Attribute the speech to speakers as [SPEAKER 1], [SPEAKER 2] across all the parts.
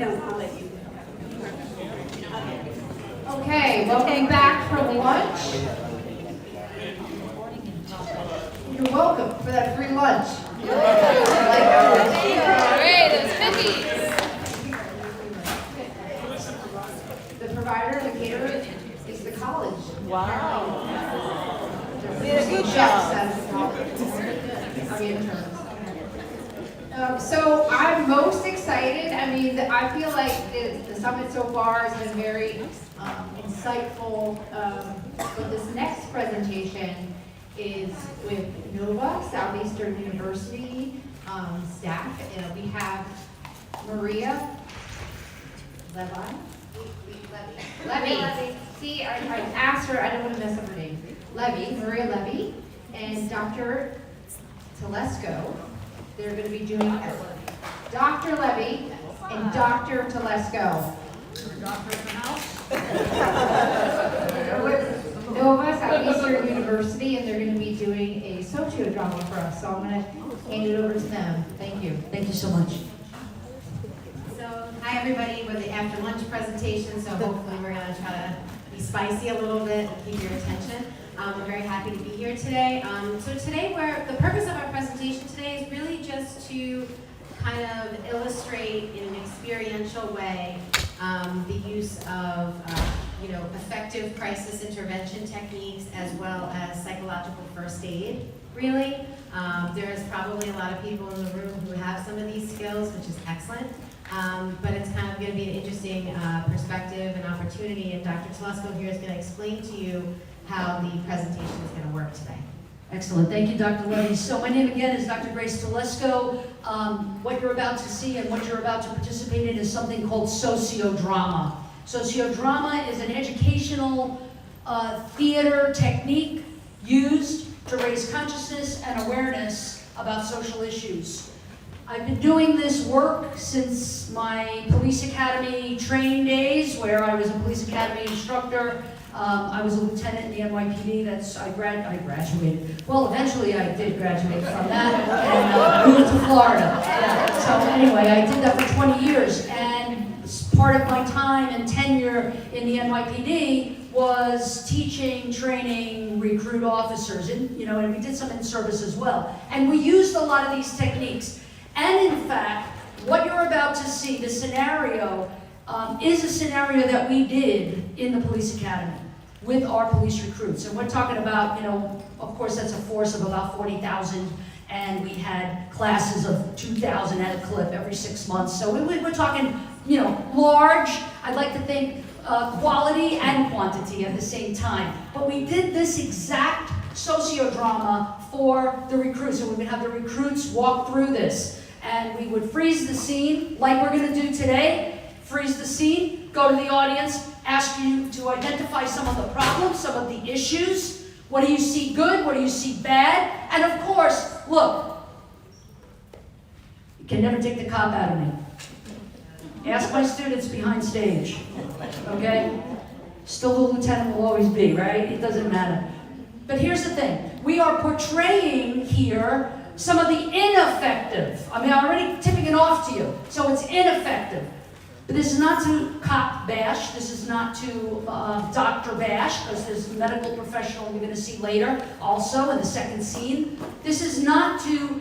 [SPEAKER 1] I'll let you.
[SPEAKER 2] Okay, welcome back from lunch. You're welcome for that free lunch.
[SPEAKER 3] Great, those cookies.
[SPEAKER 2] The provider, the caterer, is the college.
[SPEAKER 1] Wow.
[SPEAKER 2] Did a good job. So I'm most excited. I mean, I feel like the summit so far has been very insightful. But this next presentation is with Nova, Southeastern University staff. We have Maria Levi. Levy. See, I asked her, I don't want to mess up her name. Maria Levy, and Dr. Telesco. They're going to be doing Dr. Levy and Dr. Telesco. Doctor in the house. Nova, Southeastern University, and they're going to be doing a sociodrama for us. So I'm going to hand it over to them. Thank you.
[SPEAKER 4] Thank you so much.
[SPEAKER 5] So, hi everybody, we're the after lunch presentation, so hopefully we're going to try to be spicy a little bit and keep your attention. We're very happy to be here today. So today, the purpose of our presentation today is really just to kind of illustrate in an experiential way the use of effective crisis intervention techniques as well as psychological first aid, really. There's probably a lot of people in the room who have some of these skills, which is excellent. But it's kind of going to be an interesting perspective and opportunity, and Dr. Telesco here is going to explain to you how the presentation is going to work today.
[SPEAKER 4] Excellent. Thank you, Dr. Levy. So my name again is Dr. Grace Telesco. What you're about to see and what you're about to participate in is something called sociodrama. Sociodrama is an educational theater technique used to raise consciousness and awareness about social issues. I've been doing this work since my police academy training days, where I was a police academy instructor. I was a lieutenant in the NYPD. I graduated. Well, eventually I did graduate from that and moved to Florida. So anyway, I did that for 20 years. And part of my time and tenure in the NYPD was teaching, training, recruit officers, and we did some in-service as well. And we used a lot of these techniques. And in fact, what you're about to see, the scenario, is a scenario that we did in the police academy with our police recruits. And we're talking about, of course, that's a force of about 40,000, and we had classes of 2,000 at a clip every 6 months. So we're talking, large, I'd like to think quality and quantity at the same time. But we did this exact sociodrama for the recruits. So we would have the recruits walk through this. And we would freeze the scene, like we're going to do today. Freeze the scene, go to the audience, ask you to identify some of the problems, some of the issues. What do you see good? What do you see bad? And of course, look, you can never take the cop out of me. Ask my students behind stage, okay? Still the lieutenant will always be, right? It doesn't matter. But here's the thing. We are portraying here some of the ineffective. I'm already tipping it off to you. So it's ineffective. But this is not to cop bash. This is not to doctor bash, because there's a medical professional you're going to see later also in the second scene. This is not to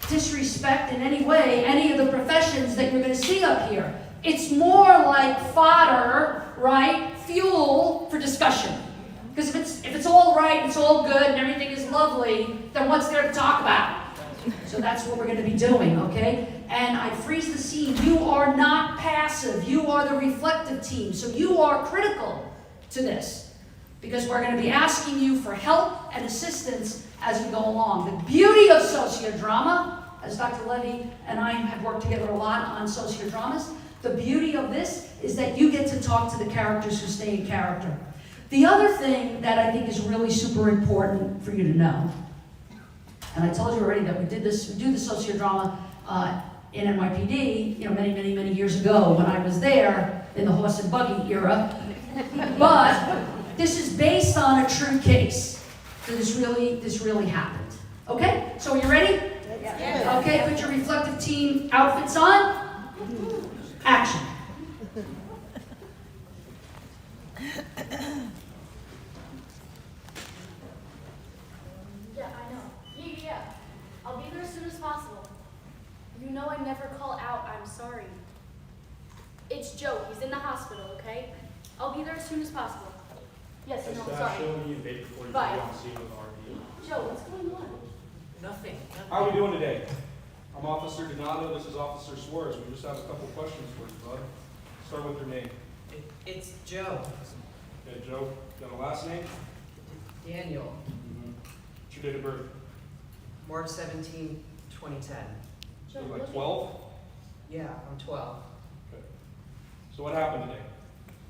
[SPEAKER 4] disrespect in any way any of the professions that you're going to see up here. It's more like fodder, right? Fuel for discussion. Because if it's all right, it's all good, and everything is lovely, then what's there to talk about? So that's what we're going to be doing, okay? And I freeze the scene. You are not passive. You are the reflective team. So you are critical to this, because we're going to be asking you for help and assistance as we go along. The beauty of sociodrama, as Dr. Levy and I have worked together a lot on sociodramas, the beauty of this is that you get to talk to the characters who stay in character. The other thing that I think is really super important for you to know, and I told you already that we do the sociodrama in NYPD, many, many, many years ago when I was there in the horse and buggy era. But this is based on a true case. So this really happened. Okay? So are you ready?
[SPEAKER 1] Yeah.
[SPEAKER 4] Okay, put your reflective team outfits on. Action.
[SPEAKER 3] Yeah, I know. Yeah. I'll be there as soon as possible. You know I never call out, I'm sorry. It's Joe. He's in the hospital, okay? I'll be there as soon as possible. Yes, no, I'm sorry.
[SPEAKER 1] Show me a date before you
[SPEAKER 3] Bye.
[SPEAKER 1] go on scene with RV.
[SPEAKER 3] Joe, what's going on?
[SPEAKER 6] Nothing.
[SPEAKER 1] How are we doing today? I'm Officer Donato, this is Officer Suarez. We just have a couple questions for you, bud. Start with your name.
[SPEAKER 6] It's Joe.
[SPEAKER 1] Okay, Joe, got a last name?
[SPEAKER 6] Daniel.
[SPEAKER 1] What's your date of birth?
[SPEAKER 6] March 17, 2010.
[SPEAKER 3] Joe,
[SPEAKER 1] You
[SPEAKER 3] look
[SPEAKER 1] like
[SPEAKER 3] at-
[SPEAKER 1] 12?
[SPEAKER 6] Yeah, I'm 12.
[SPEAKER 1] Okay. So what happened today?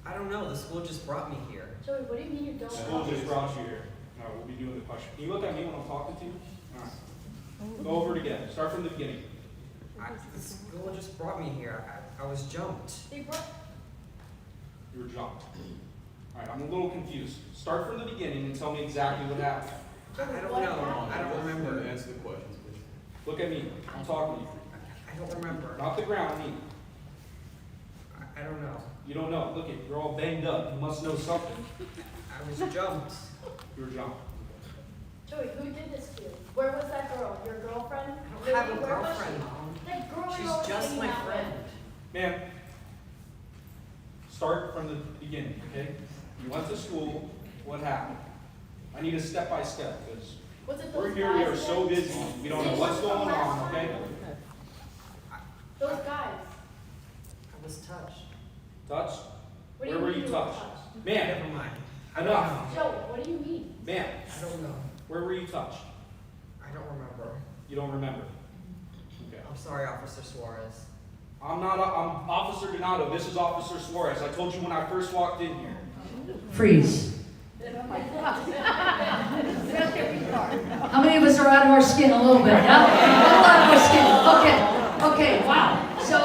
[SPEAKER 6] I don't know. The school just brought me here.
[SPEAKER 3] Joey, what do you mean you don't
[SPEAKER 1] School
[SPEAKER 3] know?
[SPEAKER 1] just brought you here. All right, we'll be doing the question. Can you look at me when I'm talking to you? All right. Go over it again. Start from the beginning.
[SPEAKER 6] The school just brought me here. I was jumped.
[SPEAKER 3] They brought...
[SPEAKER 1] You were jumped. All right, I'm a little confused. Start from the beginning and tell me exactly what happened.
[SPEAKER 6] I don't know. I don't remember.
[SPEAKER 7] Answer the questions, please.
[SPEAKER 1] Look at me. I'm talking to you.
[SPEAKER 6] I don't remember.
[SPEAKER 1] Not the ground, me.
[SPEAKER 6] I don't know.
[SPEAKER 1] You don't know. Look at you're all banged up. You must know something.
[SPEAKER 6] I was jumped.
[SPEAKER 1] You were jumped.
[SPEAKER 3] Joey, who did this to you? Where was that girl? Your girlfriend?
[SPEAKER 6] I don't have a
[SPEAKER 3] Lily, where was
[SPEAKER 6] girlfriend,
[SPEAKER 3] she?
[SPEAKER 6] Mom.
[SPEAKER 3] That girl you're
[SPEAKER 6] She's
[SPEAKER 3] always
[SPEAKER 6] just
[SPEAKER 3] hanging
[SPEAKER 6] my
[SPEAKER 3] out with.
[SPEAKER 6] friend.
[SPEAKER 1] Man, start from the beginning, okay? You went to school. What happened? I need a step-by-step because
[SPEAKER 3] Was it
[SPEAKER 1] we're
[SPEAKER 3] those
[SPEAKER 1] here. We
[SPEAKER 3] guys
[SPEAKER 1] are so
[SPEAKER 3] again?
[SPEAKER 1] busy. We don't know what's going on, okay?
[SPEAKER 3] Those guys.
[SPEAKER 6] I was touched.
[SPEAKER 1] Touched?
[SPEAKER 3] What do
[SPEAKER 1] Where were
[SPEAKER 3] mean
[SPEAKER 1] you
[SPEAKER 3] were
[SPEAKER 1] touched?
[SPEAKER 3] touched?
[SPEAKER 1] Man,
[SPEAKER 6] Never mind. I don't
[SPEAKER 1] enough.
[SPEAKER 6] know.
[SPEAKER 3] Joe, what do you mean?
[SPEAKER 1] Man,
[SPEAKER 6] I don't know.
[SPEAKER 1] where were you touched?
[SPEAKER 6] I don't remember.
[SPEAKER 1] You don't remember. Okay.
[SPEAKER 6] I'm sorry, Officer Suarez.
[SPEAKER 1] I'm Officer Donato. This is Officer Suarez. I told you when I first walked in here.
[SPEAKER 4] Freeze. How many of us are out of our skin a little bit? Yeah? A little out of our skin. Okay. Wow. So,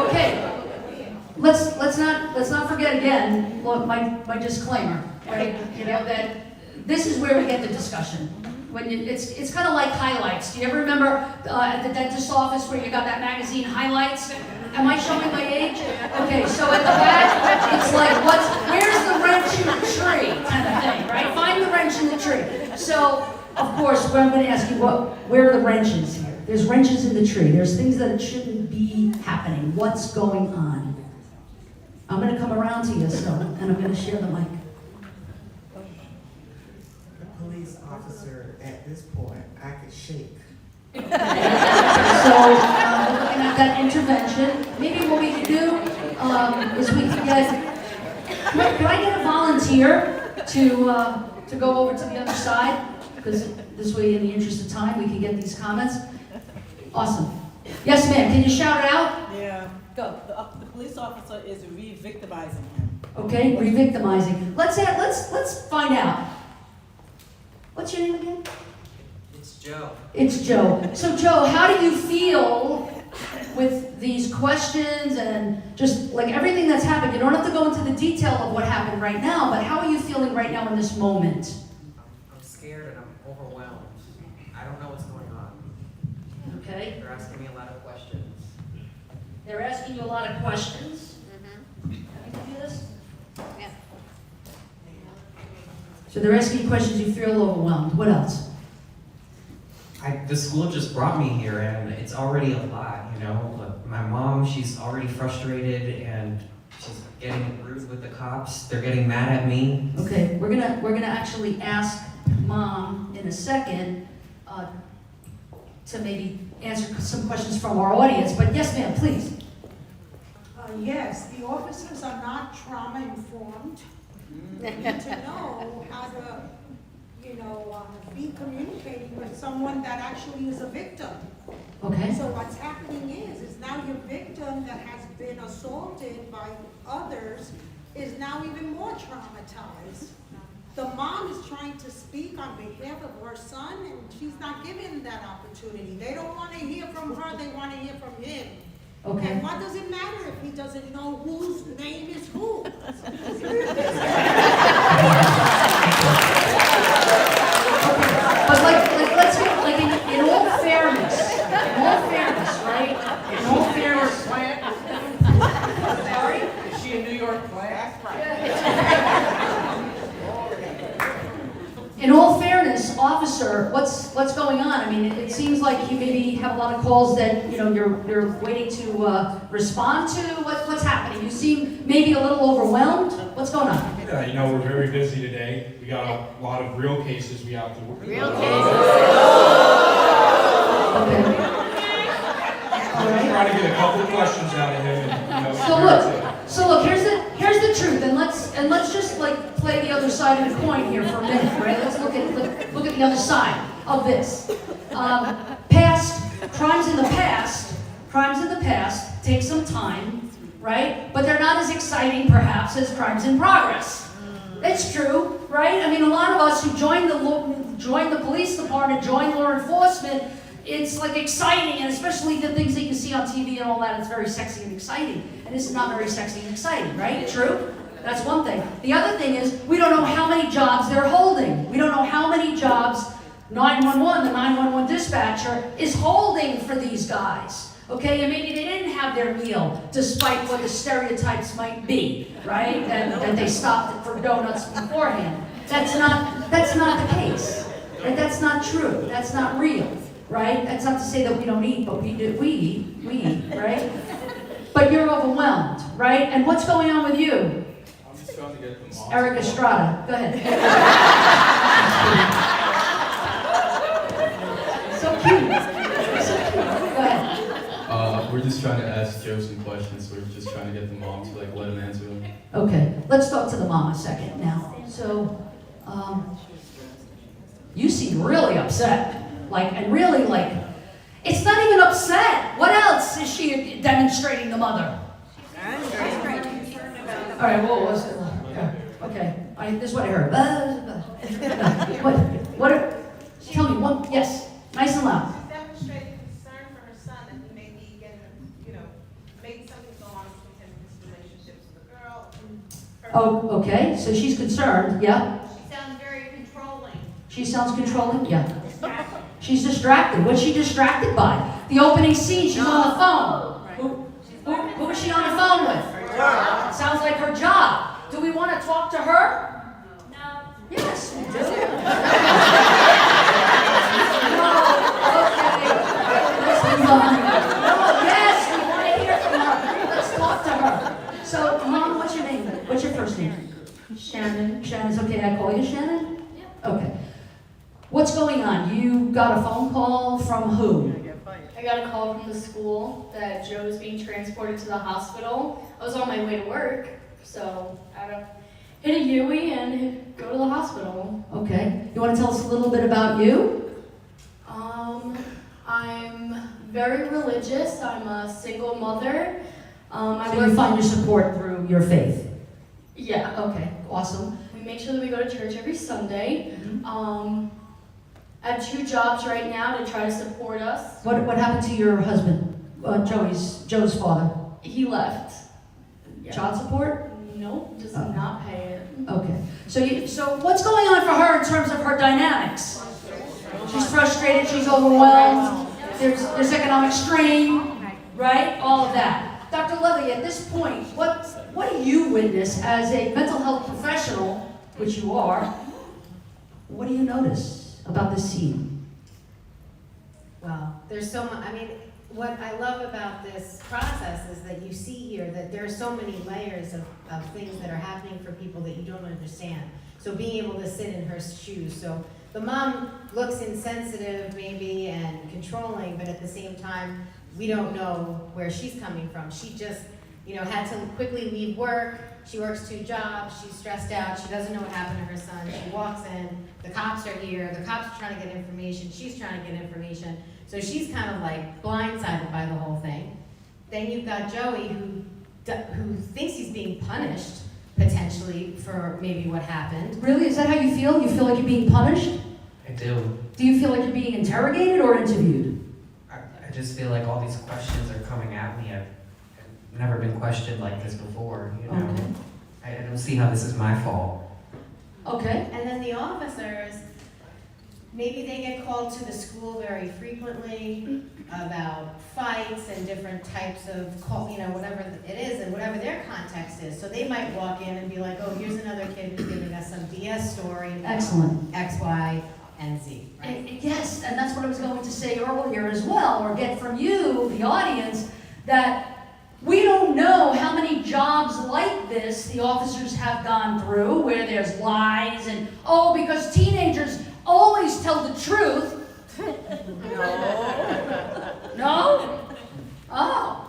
[SPEAKER 4] okay. Let's not forget again. Look, my disclaimer, right? You know that this is where we get the discussion. When it's kind of like highlights. Do you ever remember at the dentist's office where you got that magazine Highlights? Am I showing my age? Okay, so at the back, it's like, where's the wrench in the tree kind of thing, right? Find the wrench in the tree. So, of course, what I'm going to ask you, where are the wrenches here? There's wrenches in the tree. There's things that shouldn't be happening. What's going on? I'm going to come around to you, and I'm going to share the mic.
[SPEAKER 8] The police officer at this point, I could shake.
[SPEAKER 4] So, we're looking at that intervention. Maybe what we can do is we can get. Could I get a volunteer to go over to the other side? Because this way, in the interest of time, we can get these comments. Awesome. Yes, ma'am. Can you shout it out?
[SPEAKER 9] Yeah, go. The police officer is re-victimizing him.
[SPEAKER 4] Okay, re-victimizing. Let's find out. What's your name again?
[SPEAKER 6] It's Joe.
[SPEAKER 4] It's Joe. So Joe, how do you feel with these questions and just like everything that's happened? You don't have to go into the detail of what happened right now, but how are you feeling right now in this moment?
[SPEAKER 6] I'm scared and I'm overwhelmed. I don't know what's going on.
[SPEAKER 4] Okay.
[SPEAKER 6] They're asking me a lot of questions.
[SPEAKER 4] They're asking you a lot of questions. You can do this?
[SPEAKER 2] Yeah.
[SPEAKER 4] So they're asking you questions, you feel overwhelmed. What else?
[SPEAKER 10] The school just brought me here, and it's already a lot, you know. Look, my mom, she's already frustrated, and she's getting rude with the cops. They're getting mad at me.
[SPEAKER 4] Okay, we're gonna actually ask Mom in a second to maybe answer some questions from our audience. But yes, ma'am, please.
[SPEAKER 11] Yes, the officers are not trauma informed. They need to know how to, be communicating with someone that actually is a victim.
[SPEAKER 4] Okay.
[SPEAKER 11] So what's happening is now your victim that has been assaulted by others is now even more traumatized. The mom is trying to speak on behalf of her son, and she's not given that opportunity. They don't want to hear from her, they want to hear from him.
[SPEAKER 4] Okay.
[SPEAKER 11] And what does it matter if he doesn't know whose name is who?
[SPEAKER 4] But let's get in all fairness, right? In all fairness, what's going on? I mean, it seems like you maybe have a lot of calls that, you know, you're waiting to respond to. What's happening? You seem maybe a little overwhelmed. What's going on?
[SPEAKER 1] Yeah, you know, we're very busy today. We got a lot of real cases we have to work.
[SPEAKER 4] Okay. All
[SPEAKER 1] I'm
[SPEAKER 4] right.
[SPEAKER 1] trying to get a couple questions out of him. And, you know,
[SPEAKER 4] So look, here's the truth, and let's just like play the other side of the coin here for a minute, right? Let's look at the other side of this. Crimes in the past take some time, right? But they're not as exciting, perhaps, as crimes in progress. It's true, right? I mean, a lot of us who join the police department, join law enforcement, it's like exciting, and especially the things that you see on TV and all that, it's very sexy and exciting. And this is not very sexy and exciting, right? True? That's one thing. The other thing is, we don't know how many jobs they're holding. We don't know how many jobs 911, the 911 dispatcher, is holding for these guys. Okay, and maybe they didn't have their meal, despite what the stereotypes might be, right? And they stopped for donuts beforehand. That's not the case. Right? That's not true. That's not real. Right? That's not to say that we don't eat, but we do. We eat, right? But you're overwhelmed, right? And what's going on with you?
[SPEAKER 1] I'm just trying to get the mom.
[SPEAKER 4] Eric Estrada, go ahead. So cute. So cute. Go ahead.
[SPEAKER 7] We're just trying to ask Joe some questions. We're just trying to get the mom to like let him answer them.
[SPEAKER 4] Okay, let's talk to the mom a second now. So, you seem really upset. It's not even upset. What else is she demonstrating the mother? All right, what was it? Okay, this is what I heard. Tell me, yes, nice and loud.
[SPEAKER 8] She's demonstrating concern for her son that he may be getting, maybe something's going on between his relationships with the girl.
[SPEAKER 4] Oh, okay, so she's concerned, yeah.
[SPEAKER 5] She sounds very controlling.
[SPEAKER 4] She sounds controlling, yeah. She's distracted. What's she distracted by? The opening scene, she's on the phone. Who was she on the phone with? Sounds like her job. Do we want to talk to her?
[SPEAKER 3] No.
[SPEAKER 4] Yes, we do. No, okay. Let's move on. No, yes, we want to hear from her. Let's talk to her. So, Mom, what's your name? What's your first name?
[SPEAKER 3] Shannon.
[SPEAKER 4] Shannon's okay, I call you Shannon?
[SPEAKER 3] Yeah.
[SPEAKER 4] Okay. What's going on? You got a phone call from who?
[SPEAKER 3] I got a call from the school that Joe was being transported to the hospital. I was on my way to work, so I hit a Yui and go to the hospital.
[SPEAKER 4] Okay. You want to tell us a little bit about you?
[SPEAKER 3] I'm very religious. I'm a single mother.
[SPEAKER 4] So you find your support through your faith?
[SPEAKER 3] Yeah.
[SPEAKER 4] Okay, awesome.
[SPEAKER 3] We make sure that we go to church every Sunday. I have 2 jobs right now to try to support us.
[SPEAKER 4] What happened to your husband, Joe's father?
[SPEAKER 3] He left. Yeah.
[SPEAKER 4] Child support?
[SPEAKER 3] Nope, just not pay it.
[SPEAKER 4] Okay. So what's going on for her in terms of her dynamics? She's frustrated, she's overwhelmed, there's economic strain, right? All of that. Dr. Levi, at this point, what do you witness as a mental health professional, which you are? What do you notice about this scene?
[SPEAKER 5] Well, there's so much, what I love about this process is that you see here that there are so many layers of things that are happening for people that you don't understand. So being able to sit in her shoes. So the mom looks insensitive maybe and controlling, but at the same time, we don't know where she's coming from. She just, had to quickly leave work. She works 2 jobs. She's stressed out. She doesn't know what happened to her son. She walks in. The cops are here. The cops are trying to get information. She's trying to get information. So she's kind of like blindsided by the whole thing. Then you've got Joey who thinks he's being punished potentially for maybe what happened.
[SPEAKER 4] Really? Is that how you feel? You feel like you're being punished?
[SPEAKER 10] I do.
[SPEAKER 4] Do you feel like you're being interrogated or interviewed?
[SPEAKER 10] I just feel like all these questions are coming at me. I've never been questioned like this before,
[SPEAKER 4] Okay.
[SPEAKER 10] I don't see how this is my fault.
[SPEAKER 4] Okay.
[SPEAKER 5] And then the officers, maybe they get called to the school very frequently about fights and different types of whatever it is and whatever their context is. So they might walk in and be like, oh, here's another kid who's giving us some BS story about
[SPEAKER 4] Excellent.
[SPEAKER 5] X, Y, and Z, right?
[SPEAKER 4] Yes, and that's what I was going to say earlier as well, or get from you, the audience, that we don't know how many jobs like this the officers have gone through, where there's lies and, oh, because teenagers always tell the truth. No? Oh.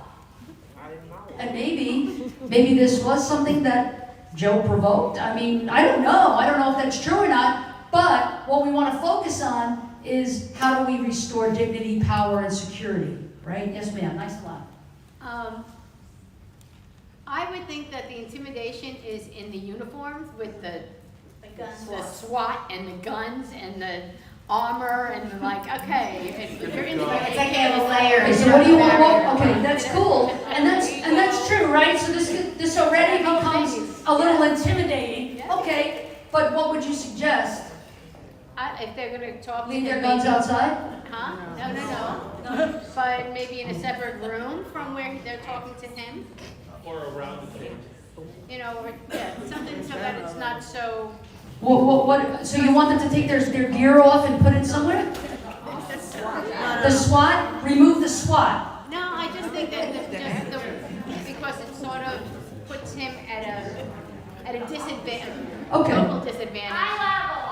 [SPEAKER 4] And maybe this was something that Joe provoked. I mean, I don't know. I don't know if that's true or not. But what we want to focus on is how do we restore dignity, power, and security, right? Yes, ma'am. Nice and loud.
[SPEAKER 12] I would think that the intimidation is in the uniforms with the
[SPEAKER 3] guns.
[SPEAKER 12] SWAT and the guns and the armor and the if you're in the
[SPEAKER 5] It's like they have a layer.
[SPEAKER 4] Okay, so what do you want? Well, okay, that's cool, and that's true, right? So this already becomes a little intimidating. Okay, but what would you suggest?
[SPEAKER 12] If they're gonna talk,
[SPEAKER 4] Leave their guns outside?
[SPEAKER 12] Huh? No. But maybe in a separate room from where they're talking to him.
[SPEAKER 1] Or around the table.
[SPEAKER 12] Or something so that it's not so.
[SPEAKER 4] What? So you want them to take their gear off and put it somewhere? The SWAT? Remove the SWAT.
[SPEAKER 12] No, I just think that because it sort of puts him at a disadvantage,
[SPEAKER 4] Okay.
[SPEAKER 12] local disadvantage.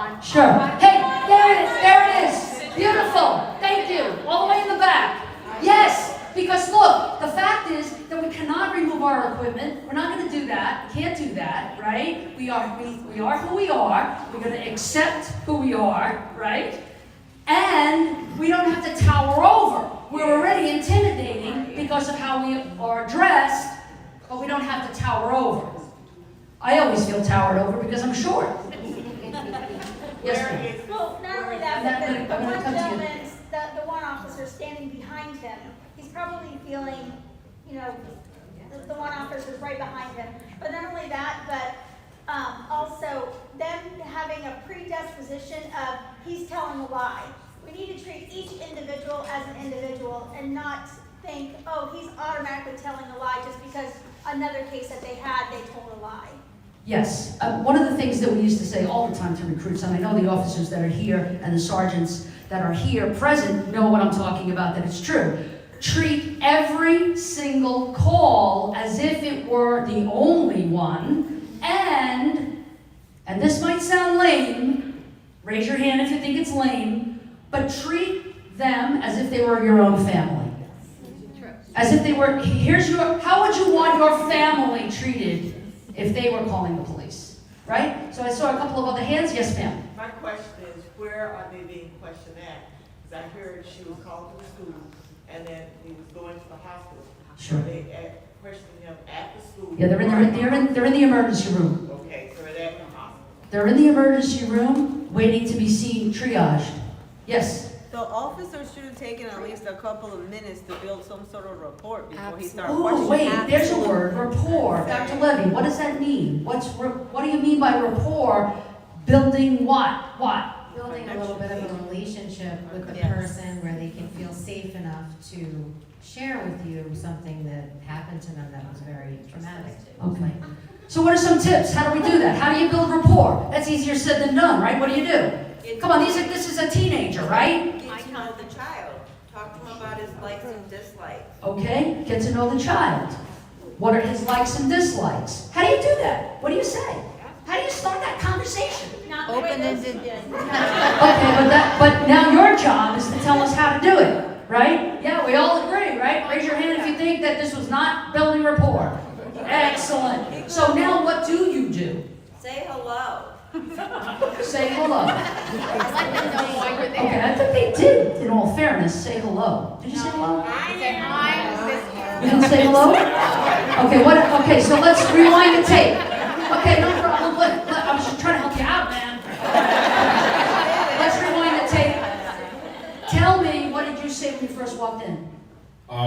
[SPEAKER 12] On
[SPEAKER 4] Sure. Hey, there it is. Beautiful. Thank you. All the way in the back. Yes, because look, the fact is that we cannot remove our equipment. We're not going to do that. We can't do that, right? We are who we are. We're going to accept who we are, right? And we don't have to tower over. We're already intimidating because of how we are dressed, but we don't have to tower over. I always feel towered over because I'm short. Yes, ma'am.
[SPEAKER 13] Well, not only that,
[SPEAKER 4] I'm
[SPEAKER 13] but
[SPEAKER 4] gonna
[SPEAKER 13] the one
[SPEAKER 4] come to you.
[SPEAKER 13] gentleman, the one officer standing behind him, he's probably feeling, the one officer's right behind him. But not only that, but also them having a predisposition of he's telling a lie. We need to treat each individual as an individual and not think, oh, he's automatically telling a lie just because another case that they had, they told a lie.
[SPEAKER 4] Yes. One of the things that we used to say all the time to recruits, and I know the officers that are here and the sergeants that are here present know what I'm talking about, that it's true. Treat every single call as if it were the only one, and this might sound lame, raise your hand if you think it's lame, but treat them as if they were your own family. As if they were, how would you want your family treated if they were calling the police, right? So I saw a couple of other hands. Yes, ma'am.
[SPEAKER 14] My question is, where are they being questioned at? Because I heard she was called to the school, and then he was going to the hospital.
[SPEAKER 4] Sure.
[SPEAKER 14] Are they questioning him at the school?
[SPEAKER 4] Yeah, they're in the emergency room.
[SPEAKER 14] Okay, so they're at the hospital.
[SPEAKER 4] They're in the emergency room, waiting to be seen, triaged. Yes.
[SPEAKER 9] The officer should have taken at least a couple of minutes to build some sort of rapport before he started
[SPEAKER 4] Oh,
[SPEAKER 9] questioning.
[SPEAKER 4] wait, there's a word, rapport. Dr. Levy, what does that mean? What do you mean by rapport? Building what? What?
[SPEAKER 5] Building a little bit of a relationship with the person where they can feel safe enough to share with you something that happened to them that was very traumatic.
[SPEAKER 4] Okay. So what are some tips? How do we do that? How do you build rapport? That's easier said than done, right? What do you do? Come on, this is a teenager, right?
[SPEAKER 8] Get to know the child. Talk to him about his likes and dislikes.
[SPEAKER 4] Okay, get to know the child. What are his likes and dislikes? How do you do that? What do you say? How do you start that conversation?
[SPEAKER 13] Open-ended.
[SPEAKER 4] Okay, but now your job is to tell us how to do it, right? Yeah, we all agree, right? Raise your hand if you think that this was not building rapport. Excellent. So now what do you do?
[SPEAKER 8] Say hello.
[SPEAKER 4] Say hello.
[SPEAKER 12] Let them know why you're there.
[SPEAKER 4] Okay, I think they did, in all fairness, say hello. Did you say hello?
[SPEAKER 12] Say hi.
[SPEAKER 4] You didn't say hello? Okay, okay, so let's rewind the tape. Okay, no problem. I was just trying to help you out, man. Let's rewind the tape. Tell me, what did you say when you first walked in?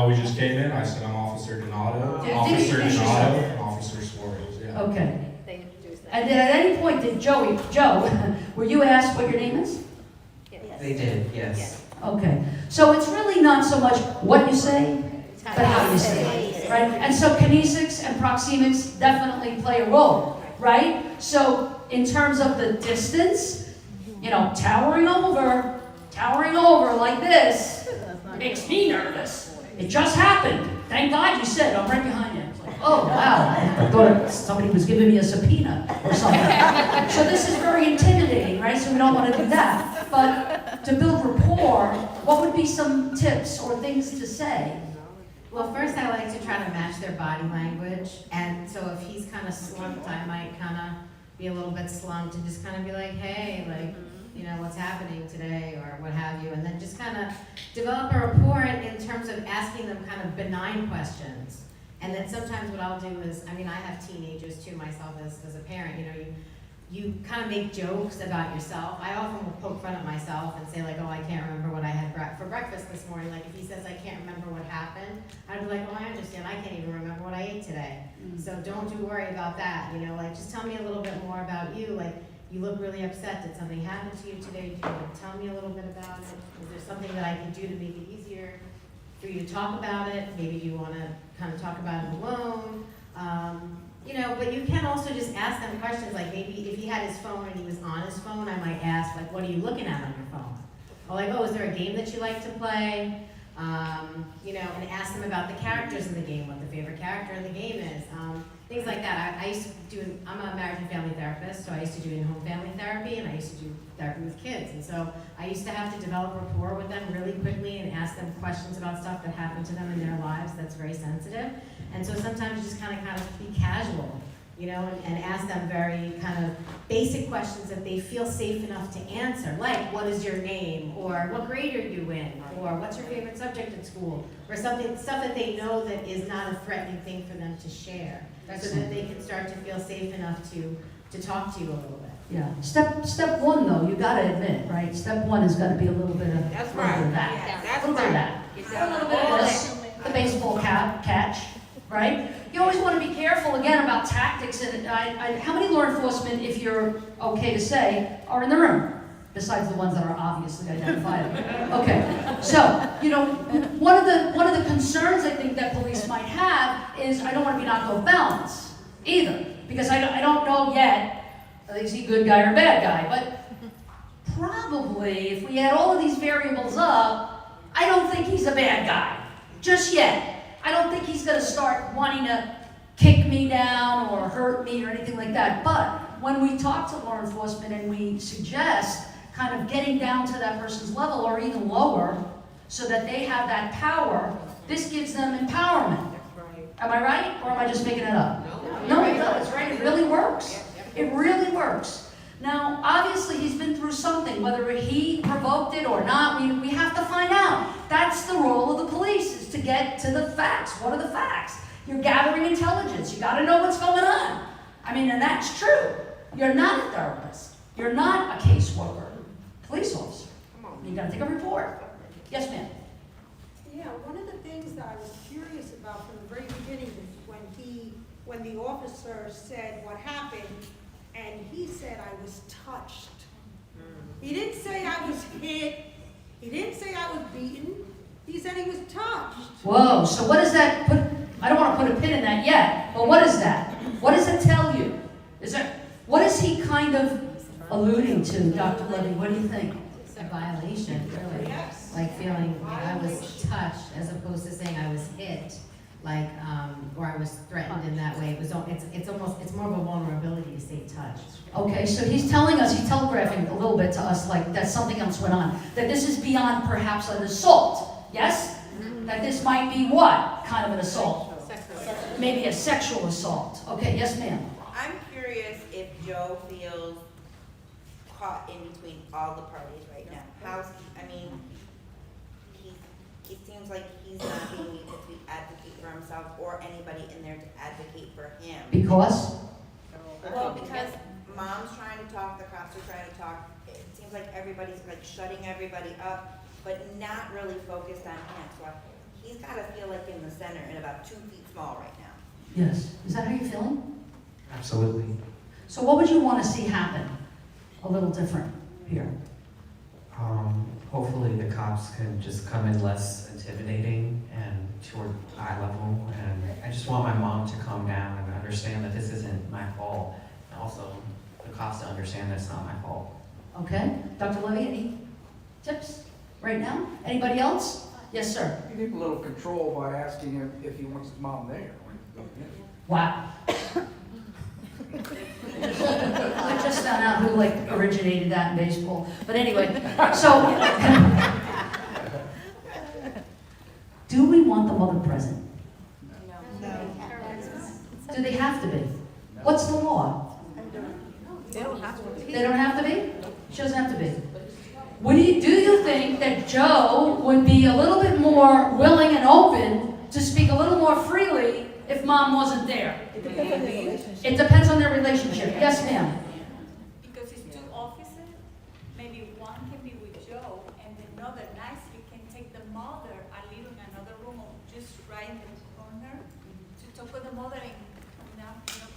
[SPEAKER 1] We just came in, I said I'm Officer Donato,
[SPEAKER 4] Did
[SPEAKER 1] Officer
[SPEAKER 4] you introduce
[SPEAKER 1] Donato,
[SPEAKER 4] yourself?
[SPEAKER 1] and Officer Suarez, yeah.
[SPEAKER 4] Okay.
[SPEAKER 12] They introduced that.
[SPEAKER 4] And then at any point did Joe, were you asked what your name is?
[SPEAKER 10] They did, yes.
[SPEAKER 4] Okay. So it's really not so much what you say, but how you say it, right? And so kinesics and proxemics definitely play a role, right? So in terms of the distance, towering over like this, makes me nervous. It just happened. Thank God you said, I'm right behind you. It's like, oh, wow, I thought somebody was giving me a subpoena or something. So this is very intimidating, right? So we don't want to do that. But to build rapport, what would be some tips or things to say?
[SPEAKER 5] Well, first I like to try to match their body language, and so if he's kind of slumped, I might kind of be a little bit slumped and just kind of be like, hey, like, what's happening today, or what have you, and then just kind of develop a rapport in terms of asking them kind of benign questions. And then sometimes what I'll do is, I have teenagers too myself as a parent, you kind of make jokes about yourself. I often will poke fun at myself and say like, oh, I can't remember what I had for breakfast this morning. Like if he says I can't remember what happened, I'd be like, oh, I understand, I can't even remember what I ate today. So don't you worry about that, like just tell me a little bit more about you. Like, you look really upset. Did something happen to you today? Do you want to tell me a little bit about it? Is there something that I can do to make it easier for you to talk about it? Maybe you want to kind of talk about it alone. But you can also just ask them questions, like maybe if he had his phone and he was on his phone, I might ask, like, what are you looking at on your phone? Or like, oh, is there a game that you like to play? And ask them about the characters in the game, what the favorite character in the game is. Things like that. I used to do, I'm a marriage and family therapist, so I used to do in-home family therapy, and I used to do therapy with kids. And so I used to have to develop rapport with them really quickly and ask them questions about stuff that happened to them in their lives that's very sensitive. And so sometimes you just kind of be casual, and ask them very kind of basic questions that they feel safe enough to answer, like, what is your name? Or what grade are you in? Or what's your favorite subject at school? Or stuff that they know that is not a threatening thing for them to share. So that they can start to feel safe enough to talk to you a little bit.
[SPEAKER 4] Yeah. Step one, though, you got to admit, right? Step one has got to be a little bit of
[SPEAKER 9] That's
[SPEAKER 4] a little bit of that.
[SPEAKER 9] Yeah,
[SPEAKER 4] A
[SPEAKER 9] that's
[SPEAKER 4] little bit of that. A little bit of this, the baseball catch, right? You always want to be careful, again, about tactics. And how many law enforcement, if you're okay to say, are in the room? Besides the ones that are obviously identifiable. Okay, so, one of the concerns I think that police might have is I don't want to be knocked off balance either, because I don't know yet, is he a good guy or a bad guy, but probably if we add all of these variables up, I don't think he's a bad guy, just yet. I don't think he's going to start wanting to kick me down or hurt me or anything like that, but when we talk to law enforcement and we suggest kind of getting down to that person's level or even lower so that they have that power, this gives them empowerment. Am I right? Or am I just making it up? No, it does, right? It really works. It really works. Now, obviously, he's been through something, whether he provoked it or not, we have to find out. That's the role of the police, is to get to the facts. What are the facts? You're gathering intelligence. You got to know what's going on. And that's true. You're not a therapist. You're not a caseworker. Police officer. You got to take a report. Yes, ma'am.
[SPEAKER 11] Yeah, one of the things that I was curious about from the very beginning is when the officer said what happened, and he said I was touched. He didn't say I was hit. He didn't say I was beaten. He said he was touched.
[SPEAKER 4] Whoa, so what does that put? I don't want to put a pin in that yet, but what is that? What does it tell you? What is he kind of alluding to, Dr. Levy? What do you think?
[SPEAKER 5] A violation, really.
[SPEAKER 11] Yes.
[SPEAKER 5] Like feeling like I was touched as opposed to saying I was hit, like, or I was threatened in that way. It's more of a vulnerability to say touched.
[SPEAKER 4] Okay, so he's telling us, he's telegraphing a little bit to us, like that something else went on. That this is beyond perhaps an assault, yes? That this might be what kind of an assault? Maybe a sexual assault. Okay, yes ma'am.
[SPEAKER 15] I'm curious if Joe feels caught in between all the parties right now. It seems like he's not being able to advocate for himself or anybody in there to advocate for him.
[SPEAKER 4] Because?
[SPEAKER 15] Well, because mom's trying to talk, the cops are trying to talk. It seems like everybody's like shutting everybody up, but not really focused on him. So he's got to feel like in the center and about 2 feet small right now.
[SPEAKER 4] Yes. Is that how you're feeling?
[SPEAKER 10] Absolutely.
[SPEAKER 4] So what would you want to see happen a little different here?
[SPEAKER 10] Hopefully the cops can just come in less intimidating and toward eye level. And I just want my mom to calm down and understand that this isn't my fault. And also the cops to understand that it's not my fault.
[SPEAKER 4] Okay, Dr. Levy, any tips right now? Anybody else? Yes, sir.
[SPEAKER 16] You need a little control by asking him if he wants his mom there when he's going in.
[SPEAKER 4] Wow. I just found out who like originated that in baseball. But anyway, so do we want the mother present? Do they have to be? What's the law?
[SPEAKER 9] They don't have to be.
[SPEAKER 4] They don't have to be? She doesn't have to be. Do you think that Joe would be a little bit more willing and open to speak a little more freely if mom wasn't there? It depends on their relationship. Yes, ma'am.
[SPEAKER 17] Because it's two offices, maybe one can be with Joe and another nicely can take the mother and live in another room or just right in the corner to talk with the mother and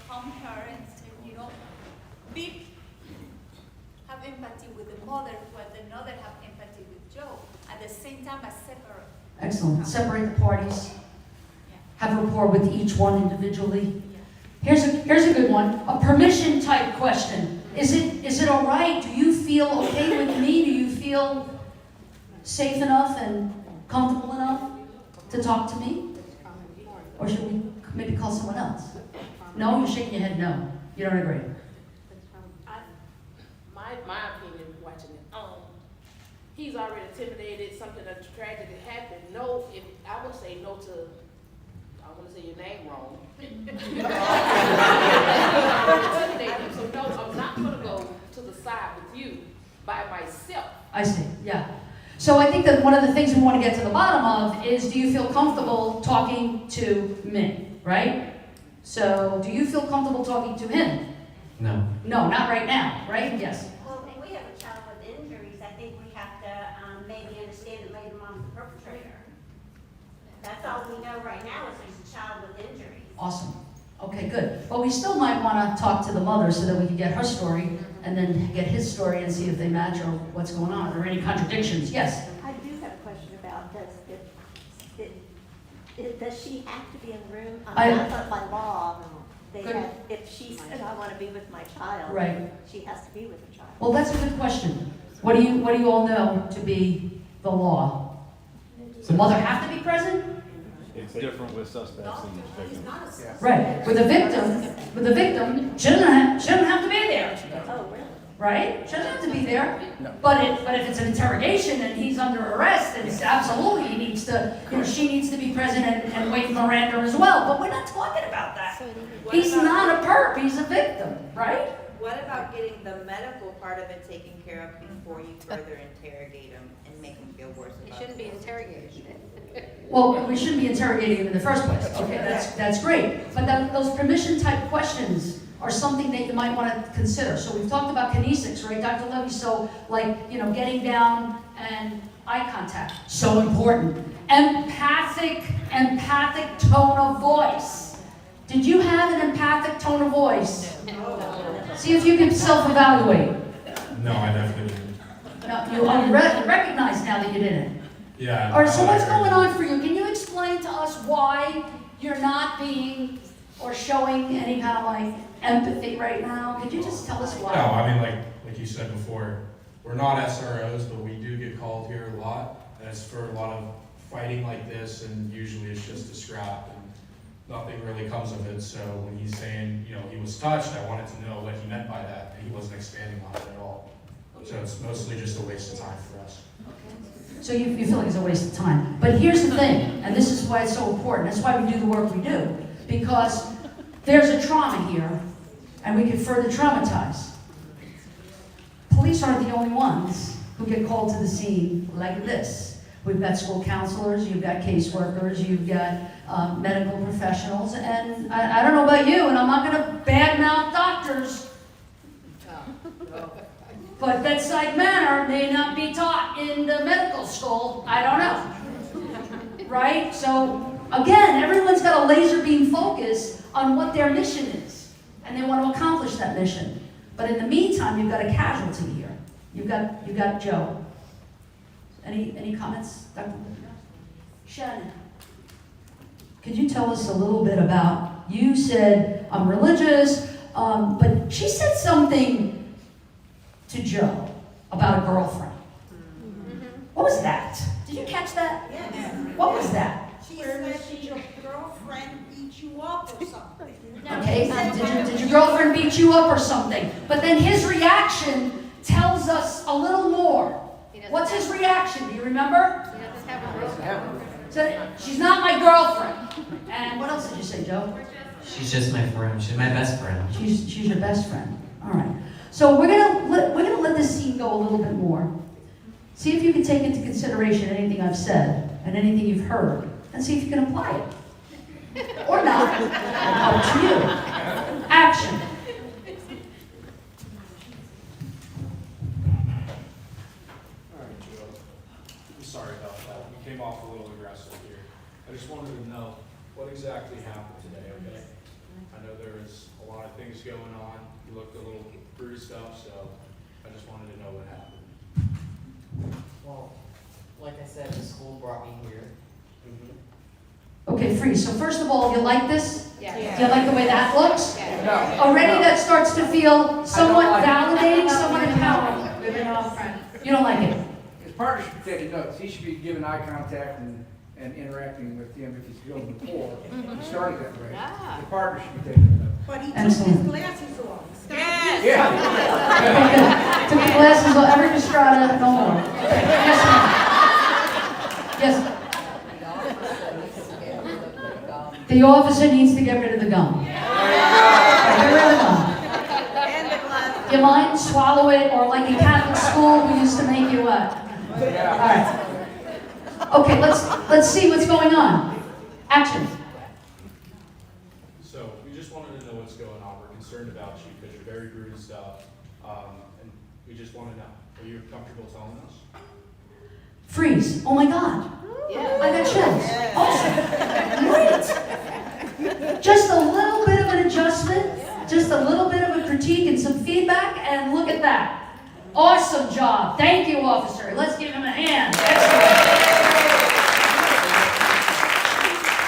[SPEAKER 17] calm her and say, have empathy with the mother while the mother have empathy with Joe. At the same time as separate.
[SPEAKER 4] Excellent. Separate the parties. Have rapport with each one individually. Here's a good one. A permission type question. Is it all right? Do you feel okay with me? Do you feel safe enough and comfortable enough to talk to me? Or should we maybe call someone else? No? You're shaking your head no. You don't agree.
[SPEAKER 18] My opinion, watching it, he's already intimidated, something a tragedy happened. No, I would say no to, I want to say your name wrong. So no, I'm not going to go to the side with you by myself.
[SPEAKER 4] I see, yeah. So I think that one of the things we want to get to the bottom of is, do you feel comfortable talking to me, right? So do you feel comfortable talking to him?
[SPEAKER 10] No.
[SPEAKER 4] No, not right now, right? Yes.
[SPEAKER 19] Well, if we have a child with injuries, I think we have to maybe understand that maybe mom's the perpetrator. That's all we know right now is there's a child with injuries.
[SPEAKER 4] Awesome. Okay, good. But we still might want to talk to the mother so that we can get her story and then get his story and see if they match or what's going on. Are there any contradictions? Yes.
[SPEAKER 20] I do have a question about this. Does she have to be in the room? I thought by law, if she said, I want to be with my child,
[SPEAKER 4] Right.
[SPEAKER 20] she has to be with the child.
[SPEAKER 4] Well, that's a good question. What do you all know to be the law? Does the mother have to be present?
[SPEAKER 21] It's different with suspects and victims.
[SPEAKER 4] Right. With the victim, she doesn't have to be there.
[SPEAKER 20] Oh, really?
[SPEAKER 4] Right? She doesn't have to be there. But if it's an interrogation and he's under arrest, then it's absolutely he needs to, she needs to be present and wait Miranda as well. But we're not talking about that. He's not a perp, he's a victim, right?
[SPEAKER 15] What about getting the medical part of it taken care of before you further interrogate him and make him feel worse about it?
[SPEAKER 12] He shouldn't be interrogated.
[SPEAKER 4] Well, we shouldn't be interrogating him in the first place. Okay, that's great. But those permission type questions are something that you might want to consider. So we've talked about kinesics, right, Dr. Levy? So like, getting down and eye contact, so important. Empathic tone of voice. Did you have an empathic tone of voice? See if you can self-evaluate.
[SPEAKER 22] No, I definitely didn't.
[SPEAKER 4] No, you recognize now that you didn't.
[SPEAKER 22] Yeah.
[SPEAKER 4] All right, so what's going on for you? Can you explain to us why you're not being or showing any kind of like empathy right now? Could you just tell us why?
[SPEAKER 22] No, I mean, like you said before, we're not SROs, but we do get called here a lot. And it's for a lot of fighting like this, and usually it's just a scrap, and nothing really comes of it. So when he's saying, he was touched, I wanted to know what he meant by that, and he wasn't expanding on it at all. So it's mostly just a waste of time for us.
[SPEAKER 4] So you feel like it's a waste of time. But here's the thing, and this is why it's so important. That's why we do the work we do. Because there's a trauma here, and we can further traumatize. Police aren't the only ones who get called to the scene like this. We've got school counselors, you've got caseworkers, you've got medical professionals, and I don't know about you, and I'm not going to badmouth doctors, but bedside manner may not be taught in the medical school. I don't know. Right? So, again, everyone's got a laser beam focus on what their mission is, and they want to accomplish that mission. But in the meantime, you've got a casualty here. You've got Joe. Any comments, Dr. Shannon? Could you tell us a little bit about, you said, I'm religious, but she said something to Joe. about a girlfriend. What was that? Did you catch that?
[SPEAKER 11] Yes.
[SPEAKER 4] What was that?
[SPEAKER 11] She said that your girlfriend beat you up or something.
[SPEAKER 4] Okay, did your girlfriend beat you up or something? But then his reaction tells us a little more. What's his reaction? Do you remember?
[SPEAKER 12] He doesn't have a girlfriend.
[SPEAKER 4] So, she's not my girlfriend. And what else did you say, Joe?
[SPEAKER 10] She's just my friend. She's my best friend.
[SPEAKER 4] She's your best friend. All right. So we're gonna let this scene go a little bit more. See if you can take into consideration anything I've said and anything you've heard, and see if you can apply it or not. Up to you. Action.
[SPEAKER 1] All right, Joe. I'm sorry about that. You came off a little aggressive here. I just wanted to know what exactly happened today, okay? I know there was a lot of things going on. You looked a little bruised up, so I just wanted to know what happened.
[SPEAKER 10] Well, like I said, the school brought me here.
[SPEAKER 4] Okay, Freeze. So first of all, you like this?
[SPEAKER 12] Yes.
[SPEAKER 4] Do you like the way that looks?
[SPEAKER 12] Yes.
[SPEAKER 4] Already that starts to feel somewhat validating, somewhat empowering. You don't like it?
[SPEAKER 16] His partner should be taking notes. He should be giving eye contact and interacting with him if he's building rapport. He started that way. The partner should be taking notes.
[SPEAKER 11] But he took
[SPEAKER 4] Excellent.
[SPEAKER 11] his glasses off.
[SPEAKER 16] Yeah.
[SPEAKER 4] Okay, good. Took the glasses off. Every Estrada, no more. Yes, ma'am. Yes. The officer needs to get rid of the gum. Get rid of the gum.
[SPEAKER 9] And the glass.
[SPEAKER 4] You mind? Swallow it, or like in Catholic school, we used to make you what? All right. Okay, let's see what's going on. Action.
[SPEAKER 1] So we just wanted to know what's going on. We're concerned about you because you're very bruised up, and we just want to know. Are you comfortable telling us?
[SPEAKER 4] Freeze. Oh my God.
[SPEAKER 12] Yeah.
[SPEAKER 4] I got chills. Awesome. Great. Just a little bit of an adjustment, just a little bit of a critique and some feedback, and look at that. Awesome job. Thank you, officer. Let's give him a hand. Excellent.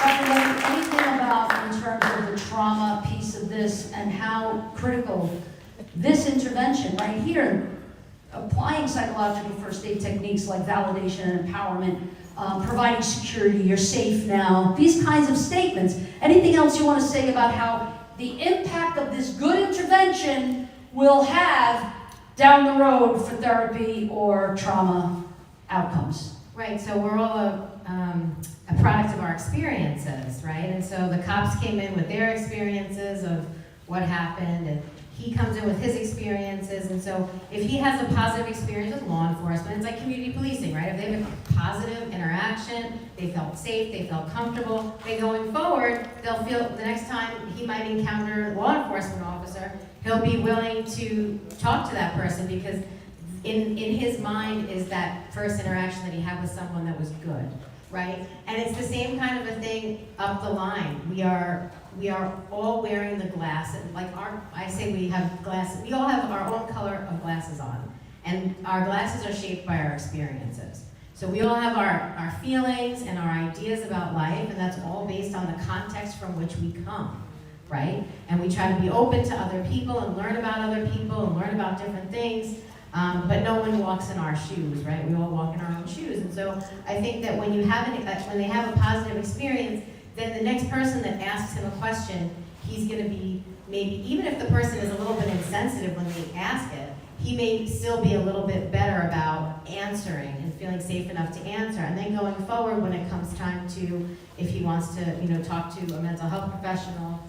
[SPEAKER 4] Dr. Levy, anything about in terms of the trauma piece of this and how critical this intervention right here, applying psychological first aid techniques like validation and empowerment, providing security, you're safe now, these kinds of statements. Anything else you want to say about how the impact of this good intervention will have down the road for therapy or trauma outcomes?
[SPEAKER 5] Right, so we're all a product of our experiences, right? And so the cops came in with their experiences of what happened, and he comes in with his experiences. And so if he has a positive experience with law enforcement, it's like community policing, right? If they have a positive interaction, they felt safe, they felt comfortable, then going forward, they'll feel the next time he might encounter a law enforcement officer, he'll be willing to talk to that person because in his mind is that first interaction that he had with someone that was good, right? And it's the same kind of a thing up the line. We are all wearing the glasses, like I say we have glasses, we all have our own color of glasses on. And our glasses are shaped by our experiences. So we all have our feelings and our ideas about life, and that's all based on the context from which we come, right? And we try to be open to other people and learn about other people and learn about different things, but no one walks in our shoes, right? We all walk in our own shoes. And so I think that when they have a positive experience, then the next person that asks him a question, he's gonna be maybe, even if the person is a little bit insensitive when they ask it, he may still be a little bit better about answering and feeling safe enough to answer. And then going forward, when it comes time to, if he wants to, talk to a mental health professional,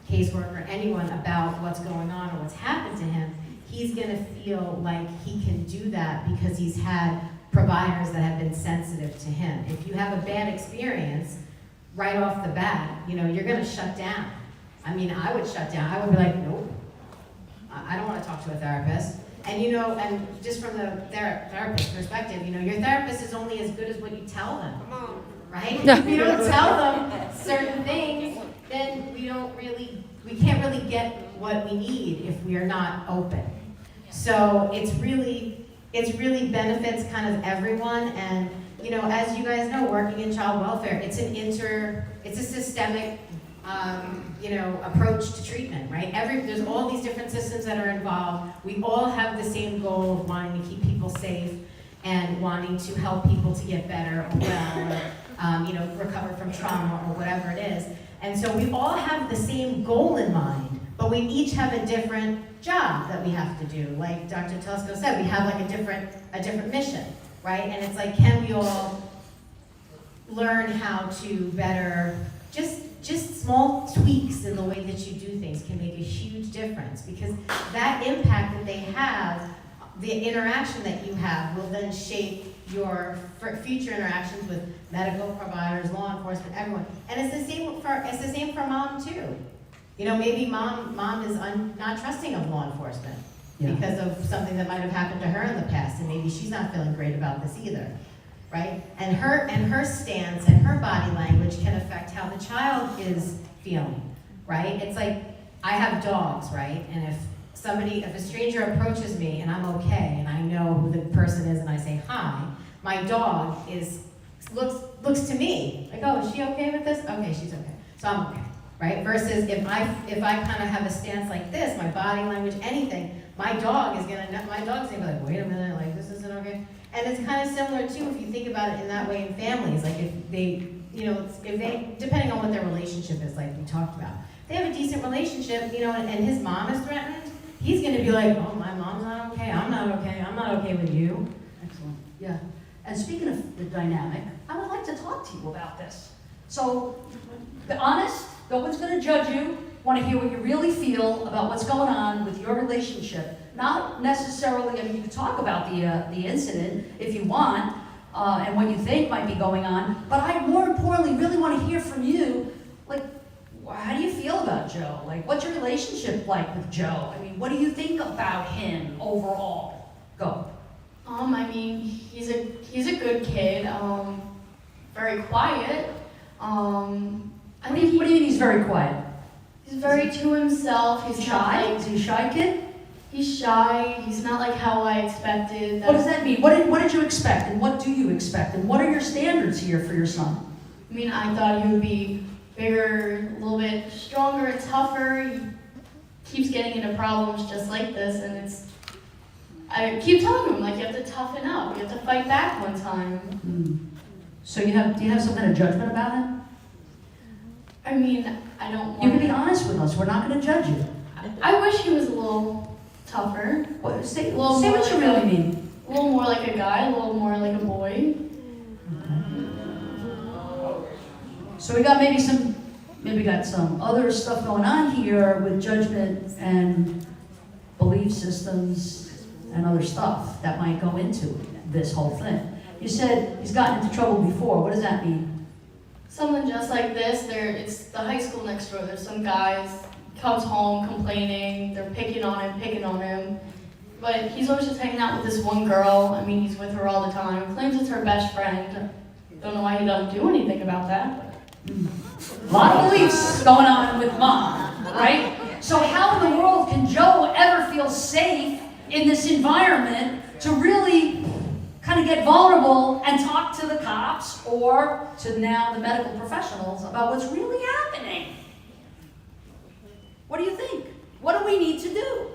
[SPEAKER 5] caseworker, anyone about what's going on or what's happened to him, he's gonna feel like he can do that because he's had providers that have been sensitive to him. If you have a bad experience, right off the bat, you're gonna shut down. I mean, I would shut down. I would be like, nope, I don't wanna talk to a therapist. And and just from the therapist perspective, your therapist is only as good as what you tell them, right? If you don't tell them certain things, then we can't really get what we need if we are not open. So it's really benefits kind of everyone. And as you guys know, working in child welfare, it's a systemic approach to treatment, right? There's all these different systems that are involved. We all have the same goal of wanting to keep people safe and wanting to help people to get better or well, or, recover from trauma or whatever it is. And so we all have the same goal in mind, but we each have a different job that we have to do. Like Dr. Telesco said, we have like a different mission, right? And it's like, can we all learn how to better, just small tweaks in the way that you do things can make a huge difference, because that impact that they have, the interaction that you have will then shape your future interactions with medical providers, law enforcement, everyone. And it's the same for mom too. Maybe mom is not trusting of law enforcement because of something that might have happened to her in the past, and maybe she's not feeling great about this either, right? And her stance and her body language can affect how the child is feeling, right? It's like, I have dogs, right? And if a stranger approaches me and I'm okay and I know who the person is and I say hi, my dog looks to me like, oh, is she okay with this? Okay, she's okay. So I'm okay, right? Versus if I kind of have a stance like this, my body language, anything, my dog's gonna be like, wait a minute, like this isn't okay. And it's kind of similar too if you think about it in that way in families. Like if they, depending on what their relationship is, like we talked about, if they have a decent relationship, and his mom is threatened, he's gonna be like, oh, my mom's not okay, I'm not okay with you.
[SPEAKER 4] Excellent, yeah. And speaking of the dynamic, I would like to talk to you about this. So, be honest, no one's gonna judge you, want to hear what you really feel about what's going on with your relationship. Not necessarily, you can talk about the incident if you want, and what you think might be going on, but I more importantly really want to hear from you, like, how do you feel about Joe? Like, what's your relationship like with Joe? What do you think about him overall? Go.
[SPEAKER 3] He's a good kid, very quiet.
[SPEAKER 4] What do you mean he's very quiet?
[SPEAKER 3] He's very to himself. He's
[SPEAKER 4] shy?
[SPEAKER 3] Not like,
[SPEAKER 4] is he a shy kid?
[SPEAKER 3] He's shy. He's not like how I expected.
[SPEAKER 4] What does that mean? What did you expect, and what do you expect, and what are your standards here for your son?
[SPEAKER 3] I thought he would be bigger, a little bit stronger, tougher. He keeps getting into problems just like this, and I keep telling him, like, you have to toughen up. You have to fight back one time.
[SPEAKER 4] So do you have some kind of judgment about him?
[SPEAKER 3] I don't want
[SPEAKER 4] You can be honest with us. We're not going to judge you.
[SPEAKER 3] I wish he was a little tougher.
[SPEAKER 4] Say what you really mean.
[SPEAKER 3] A little more like a guy, a little more like a boy.
[SPEAKER 4] So we got maybe got some other stuff going on here with judgment and belief systems and other stuff that might go into this whole thing. You said he's gotten into trouble before. What does that mean?
[SPEAKER 3] Something just like this. It's the high school next door. There's some guys, comes home complaining, they're picking on him. But he's always just hanging out with this one girl. He's with her all the time. Claims it's her best friend. Don't know why he doesn't do anything about that.
[SPEAKER 4] A lot of beliefs going on with mom, right? So how in the world can Joe ever feel safe in this environment to really kind of get vulnerable and talk to the cops or to now the medical professionals about what's really happening? What do you think? What do we need to do?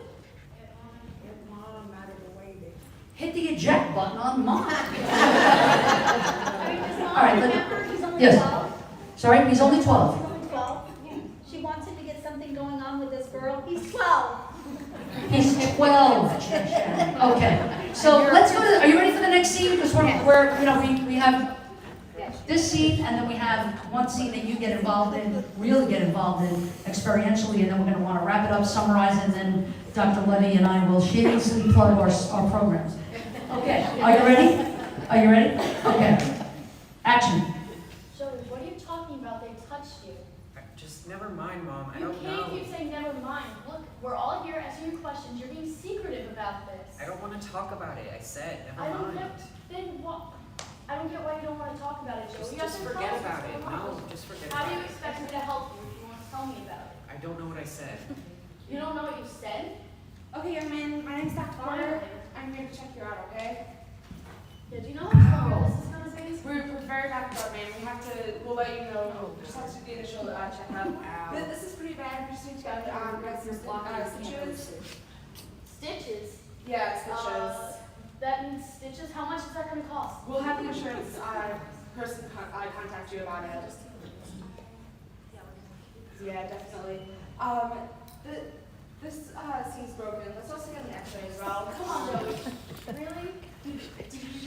[SPEAKER 4] Hit the eject button on mom. All right,
[SPEAKER 13] He's only
[SPEAKER 4] yes.
[SPEAKER 13] 12.
[SPEAKER 4] Sorry, he's only 12.
[SPEAKER 13] He's only 12. She wanted to get something going on with this girl. He's 12.
[SPEAKER 4] He's 12. Okay. So let's go to, are you ready for the next scene? Because we have this scene, and then we have one scene that you get involved in, really get involved in experientially, and then we're going to want to wrap it up, summarize, and then Dr. Levy and I will shamelessly plug our programs. Okay. Are you ready? Are you ready? Okay. Action.
[SPEAKER 3] Joey, what are you talking about? They touched you.
[SPEAKER 10] Just never mind, Mom. I
[SPEAKER 3] You
[SPEAKER 10] don't
[SPEAKER 3] can't
[SPEAKER 10] know.
[SPEAKER 3] keep saying never mind. Look, we're all here answering your questions. You're being secretive about this.
[SPEAKER 10] I don't want to talk about it. I said, never
[SPEAKER 3] I don't
[SPEAKER 10] mind.
[SPEAKER 3] get, then what? I don't get why you don't want to talk about it, Joey. You have
[SPEAKER 10] Just
[SPEAKER 3] to
[SPEAKER 10] forget
[SPEAKER 3] tell us
[SPEAKER 10] about
[SPEAKER 3] what's
[SPEAKER 10] it.
[SPEAKER 3] going on.
[SPEAKER 10] No, just forget
[SPEAKER 3] How
[SPEAKER 10] about
[SPEAKER 3] do you
[SPEAKER 10] it.
[SPEAKER 3] expect me to help you if you want to tell me about it?
[SPEAKER 10] I don't know what I said.
[SPEAKER 3] You don't know what you said?
[SPEAKER 8] Okay, young man, my name's Dr. Carter. I'm here to check you out, okay?
[SPEAKER 3] Yeah, do you know how this is going to be?
[SPEAKER 8] We would prefer
[SPEAKER 2] very backed up, man. We'll let you know. Just have to do the initial checkup. This is pretty bad. We just need to get some stitches.
[SPEAKER 3] Stitches?
[SPEAKER 2] Yeah, stitches.
[SPEAKER 3] That means stitches? How much is that gonna cost?
[SPEAKER 2] We'll have the insurance person contact you about it. Yeah, definitely. This seems broken. Let's also get an X-ray as well.
[SPEAKER 3] Come on, Joey. Really?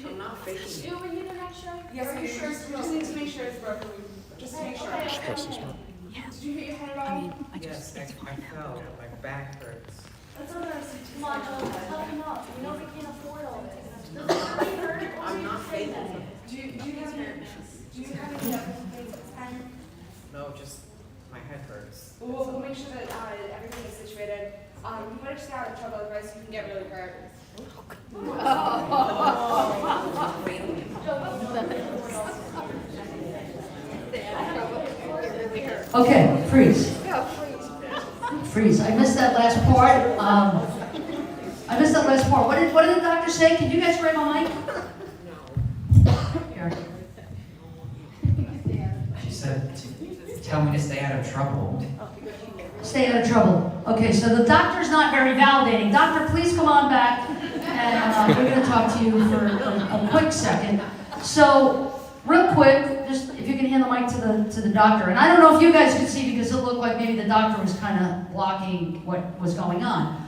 [SPEAKER 9] I'm not faking it.
[SPEAKER 3] Do we need an X-ray?
[SPEAKER 2] Yes, we just need to make sure it's broken. Just to make sure.
[SPEAKER 3] Okay.
[SPEAKER 2] Did you hit your head at all?
[SPEAKER 9] Yes, I fell, my back hurts.
[SPEAKER 2] That's all right.
[SPEAKER 3] Come on, Joey, help him up. You know we can't afford all this. Does it really hurt?
[SPEAKER 9] I'm not faking it.
[SPEAKER 2] Do you have any time?
[SPEAKER 9] No, just my head hurts.
[SPEAKER 2] We'll make sure that everything is situated. You might just get out of trouble, otherwise you can get really hurt.
[SPEAKER 4] Okay, freeze. Freeze. I missed that last part. What did the doctor say? Can you guys grab my mic? Here.
[SPEAKER 10] She said, tell me to stay out of trouble.
[SPEAKER 4] Stay out of trouble. Okay, so the doctor's not very validating. Doctor, please come on back, and we're going to talk to you for a quick second. So, real quick, just if you can hand the mic to the doctor. And I don't know if you guys could see because it looked like maybe the doctor was kind of blocking what was going on.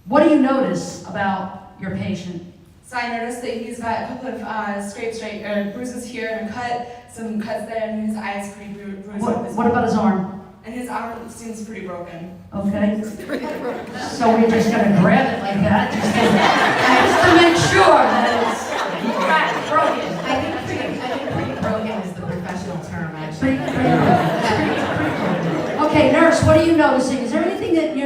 [SPEAKER 4] What do you notice about your patient?
[SPEAKER 2] So I noticed that he's got a couple of scrapes bruises here and a cut, some cuts there, and his eye is pretty bruised.
[SPEAKER 4] What about his arm?
[SPEAKER 2] And his arm seems pretty broken.
[SPEAKER 4] Okay. So we're just going to grab it like that, just to make sure that it's broken.
[SPEAKER 5] I think pretty broken is the professional term, actually.
[SPEAKER 4] Okay, nurse, what are you noticing? Is there anything that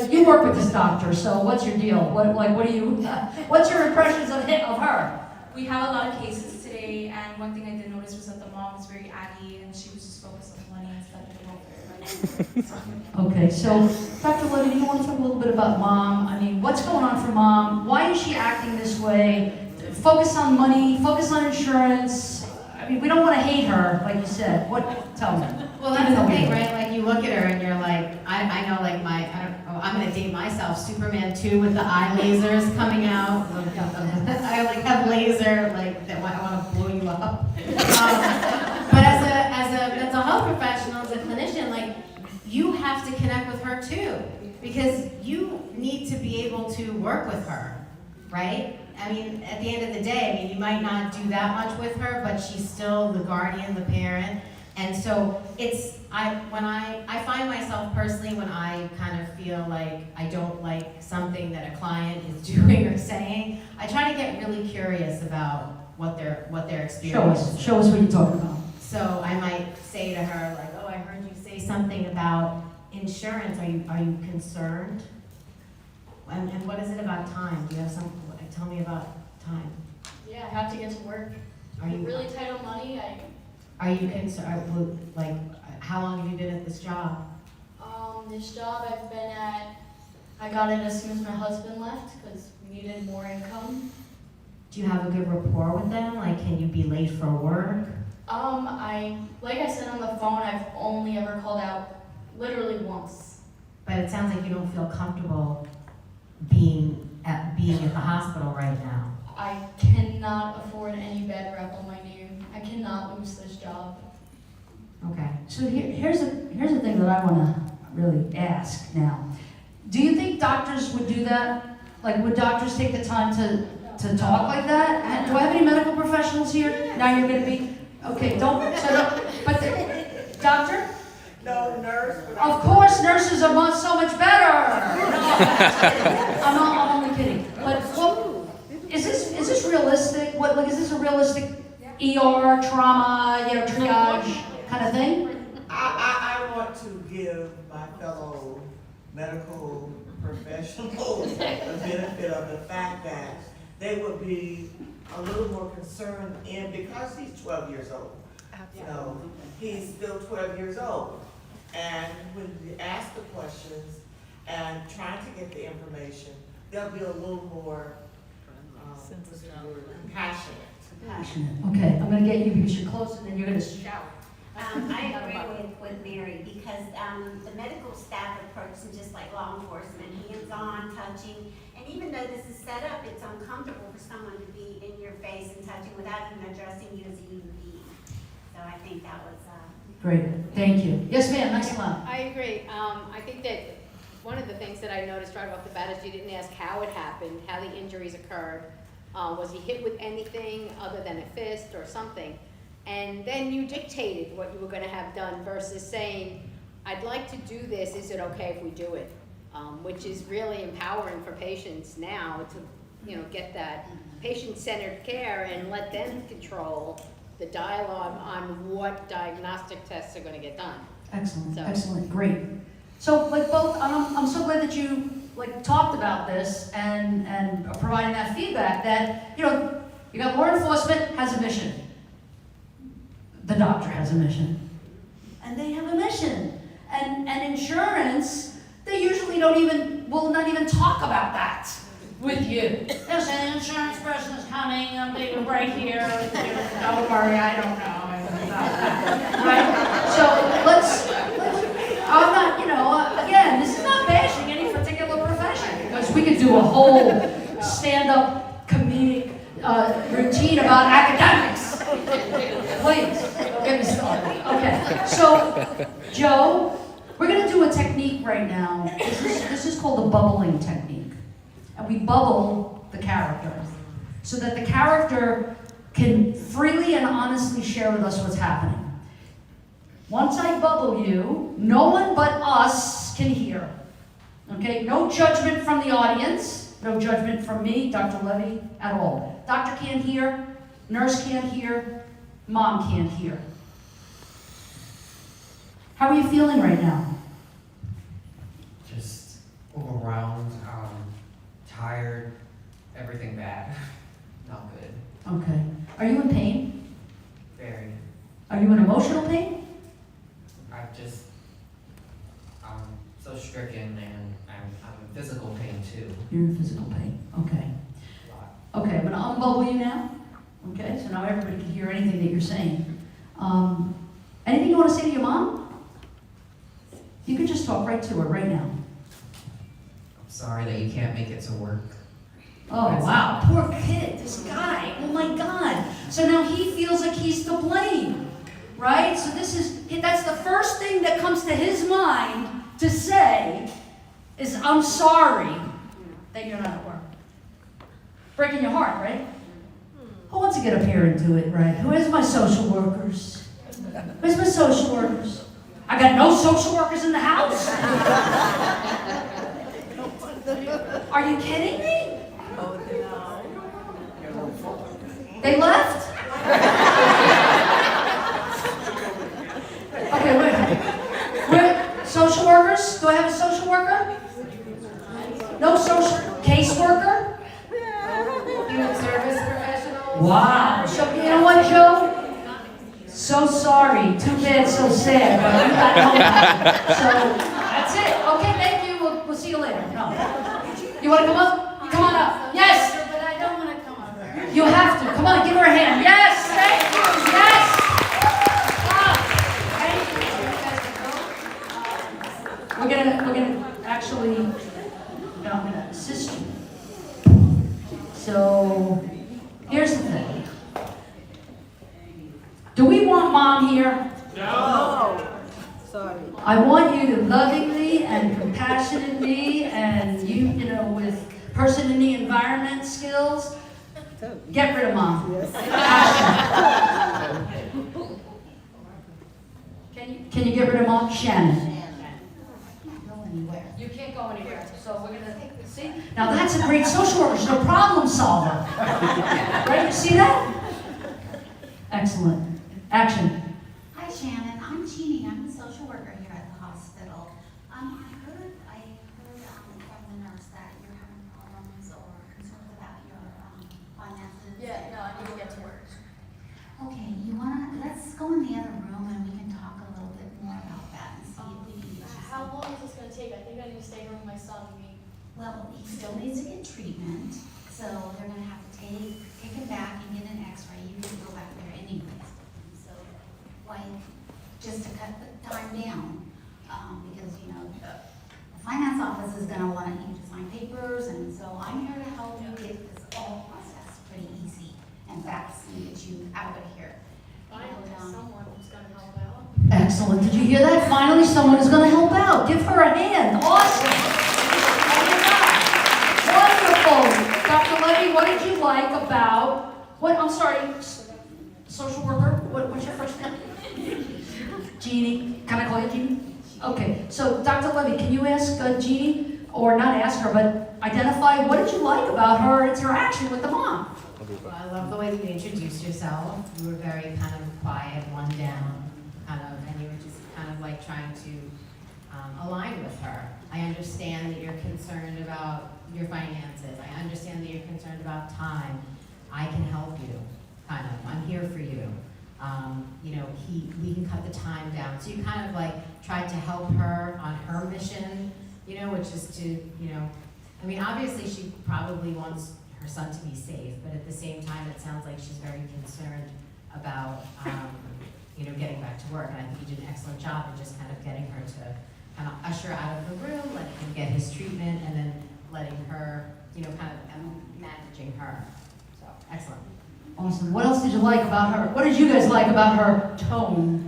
[SPEAKER 4] you work with this doctor, so what's your deal? What's your impressions of her?
[SPEAKER 2] We have a lot of cases today, and one thing I did notice was that the mom was very aggy, and she was just focused on money instead of the welfare.
[SPEAKER 4] Okay, so Dr. Levy, do you want to talk a little bit about mom? I mean, what's going on for mom? Why is she acting this way? Focus on money, focus on insurance. I mean, we don't want to hate her, like you said. Tell me.
[SPEAKER 5] Well, that's the thing, right? Like, you look at her and you're like, I know, like, I'm going to date myself, Superman 2 with the eye lasers coming out. I, like, have laser, like, that I want to blow you up. But as a mental health professional, as a clinician, like, you have to connect with her, too. Because you need to be able to work with her, right? I mean, at the end of the day, I mean, you might not do that much with her, but she's still the guardian, the parent. And so I find myself personally when I kind of feel like I don't like something that a client is doing or saying, I try to get really curious about what their experience is.
[SPEAKER 4] Show us what you're talking about.
[SPEAKER 5] So I might say to her, like, oh, I heard you say something about insurance. Are you concerned? And what is it about time? Do you have some? Tell me about time.
[SPEAKER 3] Yeah, I have to get to work.
[SPEAKER 5] Are you
[SPEAKER 3] really tight on money?
[SPEAKER 5] Are you concerned? Like, how long have you been at this job?
[SPEAKER 3] This job I've been at, I got it as soon as my husband left because we needed more income.
[SPEAKER 5] Do you have a good rapport with them? Like, can you be late for work?
[SPEAKER 3] Like I said on the phone, I've only ever called out literally once.
[SPEAKER 5] But it sounds like you don't feel comfortable being at the hospital right now.
[SPEAKER 3] I cannot afford any bad rep on my name. I cannot lose this job.
[SPEAKER 5] Okay.
[SPEAKER 4] So here's the thing that I want to really ask now. Do you think doctors would do that? Like, would doctors take the time to talk like that? Do I have any medical professionals here? Now you're going to be, okay, but doctor?
[SPEAKER 14] No, nurse.
[SPEAKER 4] Of course, nurses are so much better. No, I'm only kidding. But is this realistic? Is this a realistic ER trauma, triage kind of thing?
[SPEAKER 14] I want to give my fellow medical professionals the benefit of the fact that they would be a little more concerned because he's 12 years old. You know, he's still 12 years old. And when you ask the questions and trying to get the information, they'll be a little more compassionate
[SPEAKER 4] Compassionate. Okay, I'm gonna get you because you're close and then you're gonna shout.
[SPEAKER 19] I agree with Mary because the medical staff approach them just like law enforcement, hands-on, touching. And even though this is set up, it's uncomfortable for someone to be in your face and touching without even addressing you as a human being. So I think that was
[SPEAKER 4] Great, thank you. Yes, ma'am, next one.
[SPEAKER 5] I agree. I think that one of the things that I noticed right off the bat is you didn't ask how it happened, how the injuries occurred. Was he hit with anything other than a fist or something? And then you dictated what you were gonna have done versus saying, I'd like to do this, is it okay if we do it? Which is really empowering for patients now to, get that patient-centered care and let them control the dialogue on what diagnostic tests are gonna get done.
[SPEAKER 4] Excellent,
[SPEAKER 5] So-
[SPEAKER 4] excellent, great. So like both, I'm so glad that you talked about this and are providing that feedback that, you got law enforcement has a mission. The doctor has a mission. And they have a mission. And insurance, they usually will not even talk about that with you. They'll say, the insurance person is coming, I'm leaving right here. Don't worry, I don't know. Right? So I'm not, again, this is not bashing any particular profession because we could do a whole stand-up comedic routine about academics. Please, don't get me started. Okay, so Joe, we're going to do a technique right now. This is called a bubbling technique. And we bubble the character so that the character can freely and honestly share with us what's happening. Once I bubble you, no one but us can hear. Okay? No judgment from the audience, no judgment from me, Dr. Levy, at all. Doctor can't hear, nurse can't hear, mom can't hear. How are you feeling right now?
[SPEAKER 10] Just overwhelmed, tired, everything bad. Not good.
[SPEAKER 4] Okay. Are you in pain?
[SPEAKER 10] Very.
[SPEAKER 4] Are you in emotional pain?
[SPEAKER 10] I'm so stricken and I'm in physical pain too.
[SPEAKER 4] You're in physical pain. Okay. Okay, I'm going to unbubble you now. Okay, so now everybody can hear anything that you're saying. Anything you want to say to your mom? You can just talk right to her right now.
[SPEAKER 10] I'm sorry that you can't make it to work.
[SPEAKER 4] Oh, wow. Poor kid. This guy. Oh, my God. So now he feels like he's to blame. Right? So that's the first thing that comes to his mind to say is, I'm sorry that you're not at work. Breaking your heart, right? Who wants to get up here and do it right? Where's my social workers? Where's my social workers? I got no social workers in the house? Are you kidding me? They left? Okay, wait. Social workers? Do I have a social worker? No social caseworker?
[SPEAKER 5] Human service professionals?
[SPEAKER 4] Wow. So you know what, Joe? So sorry. Too bad, so sad. But you got no. So that's it. Okay, thank you. We'll see you later. No. You want to come up? Come on up. Yes.
[SPEAKER 12] But I don't want to come up there.
[SPEAKER 4] You have to. Come on, give her a hand. Yes. Thank you. Yes. We're gonna actually, I'm gonna assist you. So, here's the thing. Do we want mom here?
[SPEAKER 9] No. Sorry.
[SPEAKER 4] I want you to lovingly and compassionately and with person in the environment skills, get rid of mom. Can you get rid of mom? Shannon. You can't go anywhere. So we're gonna see. Now that's a great social worker. She's a problem solver. Right? You see that? Excellent. Action.
[SPEAKER 6] Hi Shannon, I'm Jeannie. I'm the social worker here at the hospital. I heard from the nurse that you're having problems or concerns about your finances.
[SPEAKER 12] Yeah, no, I need to get to work.
[SPEAKER 6] Okay, let's go in the other room and we can talk a little bit more about that and see if we can get you
[SPEAKER 3] How long is this going to take? I think I need to stay here with my son.
[SPEAKER 6] Well, he still needs to get treatment, so they're going to have to take him back and get an x-ray. just to cut the time down. Because, you know, the finance office is gonna want you to sign papers, and so I'm here to help you get this all processed pretty easy and fast and get you out of here.
[SPEAKER 3] Finally,
[SPEAKER 6] And,
[SPEAKER 3] someone who's gonna help out.
[SPEAKER 4] Excellent. Did you hear that? Finally, someone is going to help out. Give her a hand. Awesome. Wonderful. Dr. Levy, what did you like about, I'm sorry, social worker? What's your first name? Jeannie. Can I call you Jeannie? Okay. So, Dr. Levy, can you ask Jeannie, or not ask her, but identify what did you like about her interaction with the mom?
[SPEAKER 5] Well, I love the way that you introduced yourself. You were very kind of quiet, one down, kind of, and you were just kind of like trying to align with her. I understand that you're concerned about your finances. I understand that you're concerned about time. I can help you, kind of. I'm here for you. You know, we can cut the time down. So you kind of like tried to help her on her mission, you know, which is to, you know, I mean, obviously she probably wants her son to be safe, but at the same time, it sounds like she's very concerned about, you know, getting back to work. And I think you did an excellent job in just kind of getting her to kind of usher out of the room, letting him get his treatment, and then letting her, you know, kind of managing her. So, excellent.
[SPEAKER 4] Awesome. What else did you like about her? What did you guys like about her tone?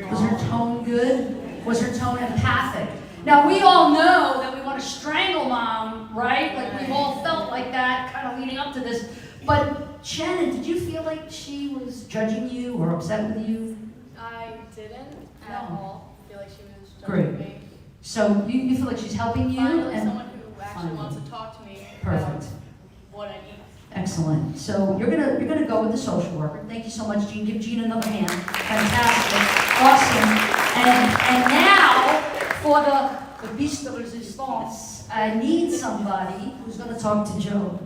[SPEAKER 4] Was her tone good? Was her tone empathic? Now, we all know that we want to strangle mom, right? Like, we've all felt like that kind of leading up to this. But, Shannon, did you feel like she was judging you or upset with you?
[SPEAKER 3] I didn't at all feel like she was
[SPEAKER 4] Great.
[SPEAKER 3] judging me.
[SPEAKER 4] So, you feel like she's helping you?
[SPEAKER 3] Finally,
[SPEAKER 4] and
[SPEAKER 3] someone who actually
[SPEAKER 4] Finally.
[SPEAKER 3] wants to talk to me
[SPEAKER 4] Perfect.
[SPEAKER 3] about what I need.
[SPEAKER 4] Excellent. So you're gonna go with the social worker. Thank you so much, Jean. Give Jean another hand. Fantastic. Awesome. And now for the beast de resistance. I need somebody who's gonna talk to Joe.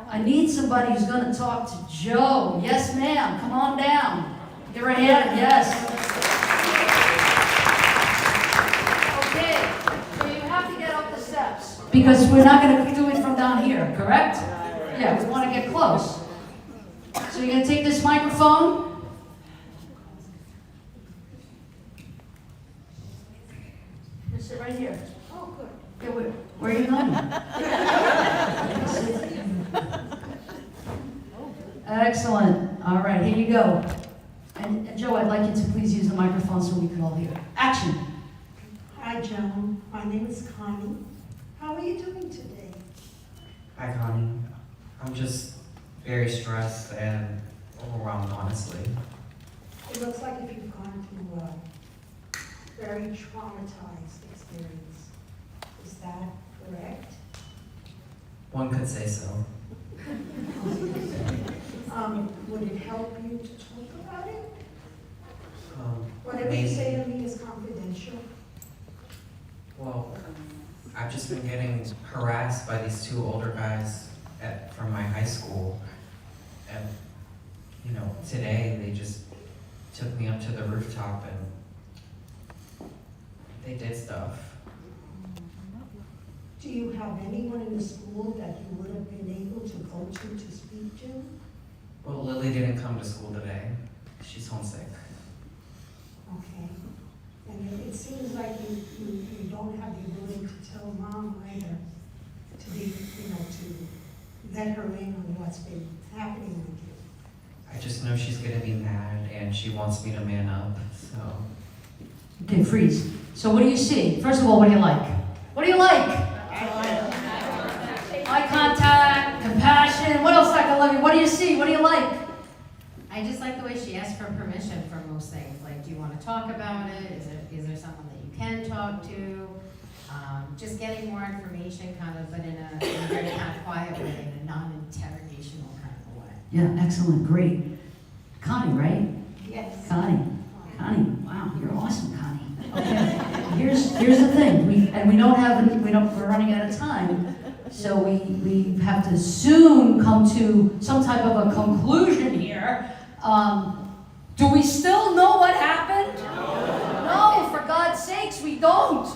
[SPEAKER 4] I need somebody who's gonna talk to Joe. Yes, ma'am. Come on down. Give her a hand. Yes. Okay. So you have to get up the steps because we're not gonna do it from down here. Correct? Yeah, we want to get close. So you're going to take this microphone. You sit right here.
[SPEAKER 11] Oh, good.
[SPEAKER 4] Yeah, where are you going? Excellent. All right, here you go. And Joe, I'd like you to please use the microphone so we can all hear. Action.
[SPEAKER 11] Hi, Joan. My name is Connie. How are you doing today?
[SPEAKER 10] Hi, Connie. I'm just very stressed and overwhelmed, honestly.
[SPEAKER 11] It looks like if you've gone through a very traumatized experience. Is that correct?
[SPEAKER 10] One could say so.
[SPEAKER 11] Would it help you to talk about it? Whatever
[SPEAKER 10] Maybe.
[SPEAKER 11] you say to me is confidential.
[SPEAKER 10] Well, I've just been getting harassed by these two older guys from my high school. And, you know, today they just took me up to the rooftop and they did stuff.
[SPEAKER 11] Do you have anyone in the school that you would have been able to go to speak to?
[SPEAKER 10] Well, Lily didn't come to school today. She's homesick.
[SPEAKER 11] Okay. And it seems like you don't have the ability to tell mom either, to be, you know, to let her in on what's been happening with you.
[SPEAKER 10] I just know she's gonna be mad and she wants me to man up, so.
[SPEAKER 4] Okay, freeze. So what do you see? First of all, what do you like? What do you like? Eye contact, compassion. What else, Dr. Levy? What do you see? What do you like?
[SPEAKER 5] I just like the way she asked for permission for most things. Like, do you want to talk about it? Is there someone that you can talk to? Just getting more information, kind of, but in a very kind of quiet way, in a non-interrogational kind of way.
[SPEAKER 4] Yeah, excellent, great. Connie, right?
[SPEAKER 11] Yes.
[SPEAKER 4] Connie, wow, you're awesome, Connie. Okay, here's the thing. We're running out of time, so we have to soon come to some type of a conclusion here. Do we still know what happened? No, for God's sakes, we don't.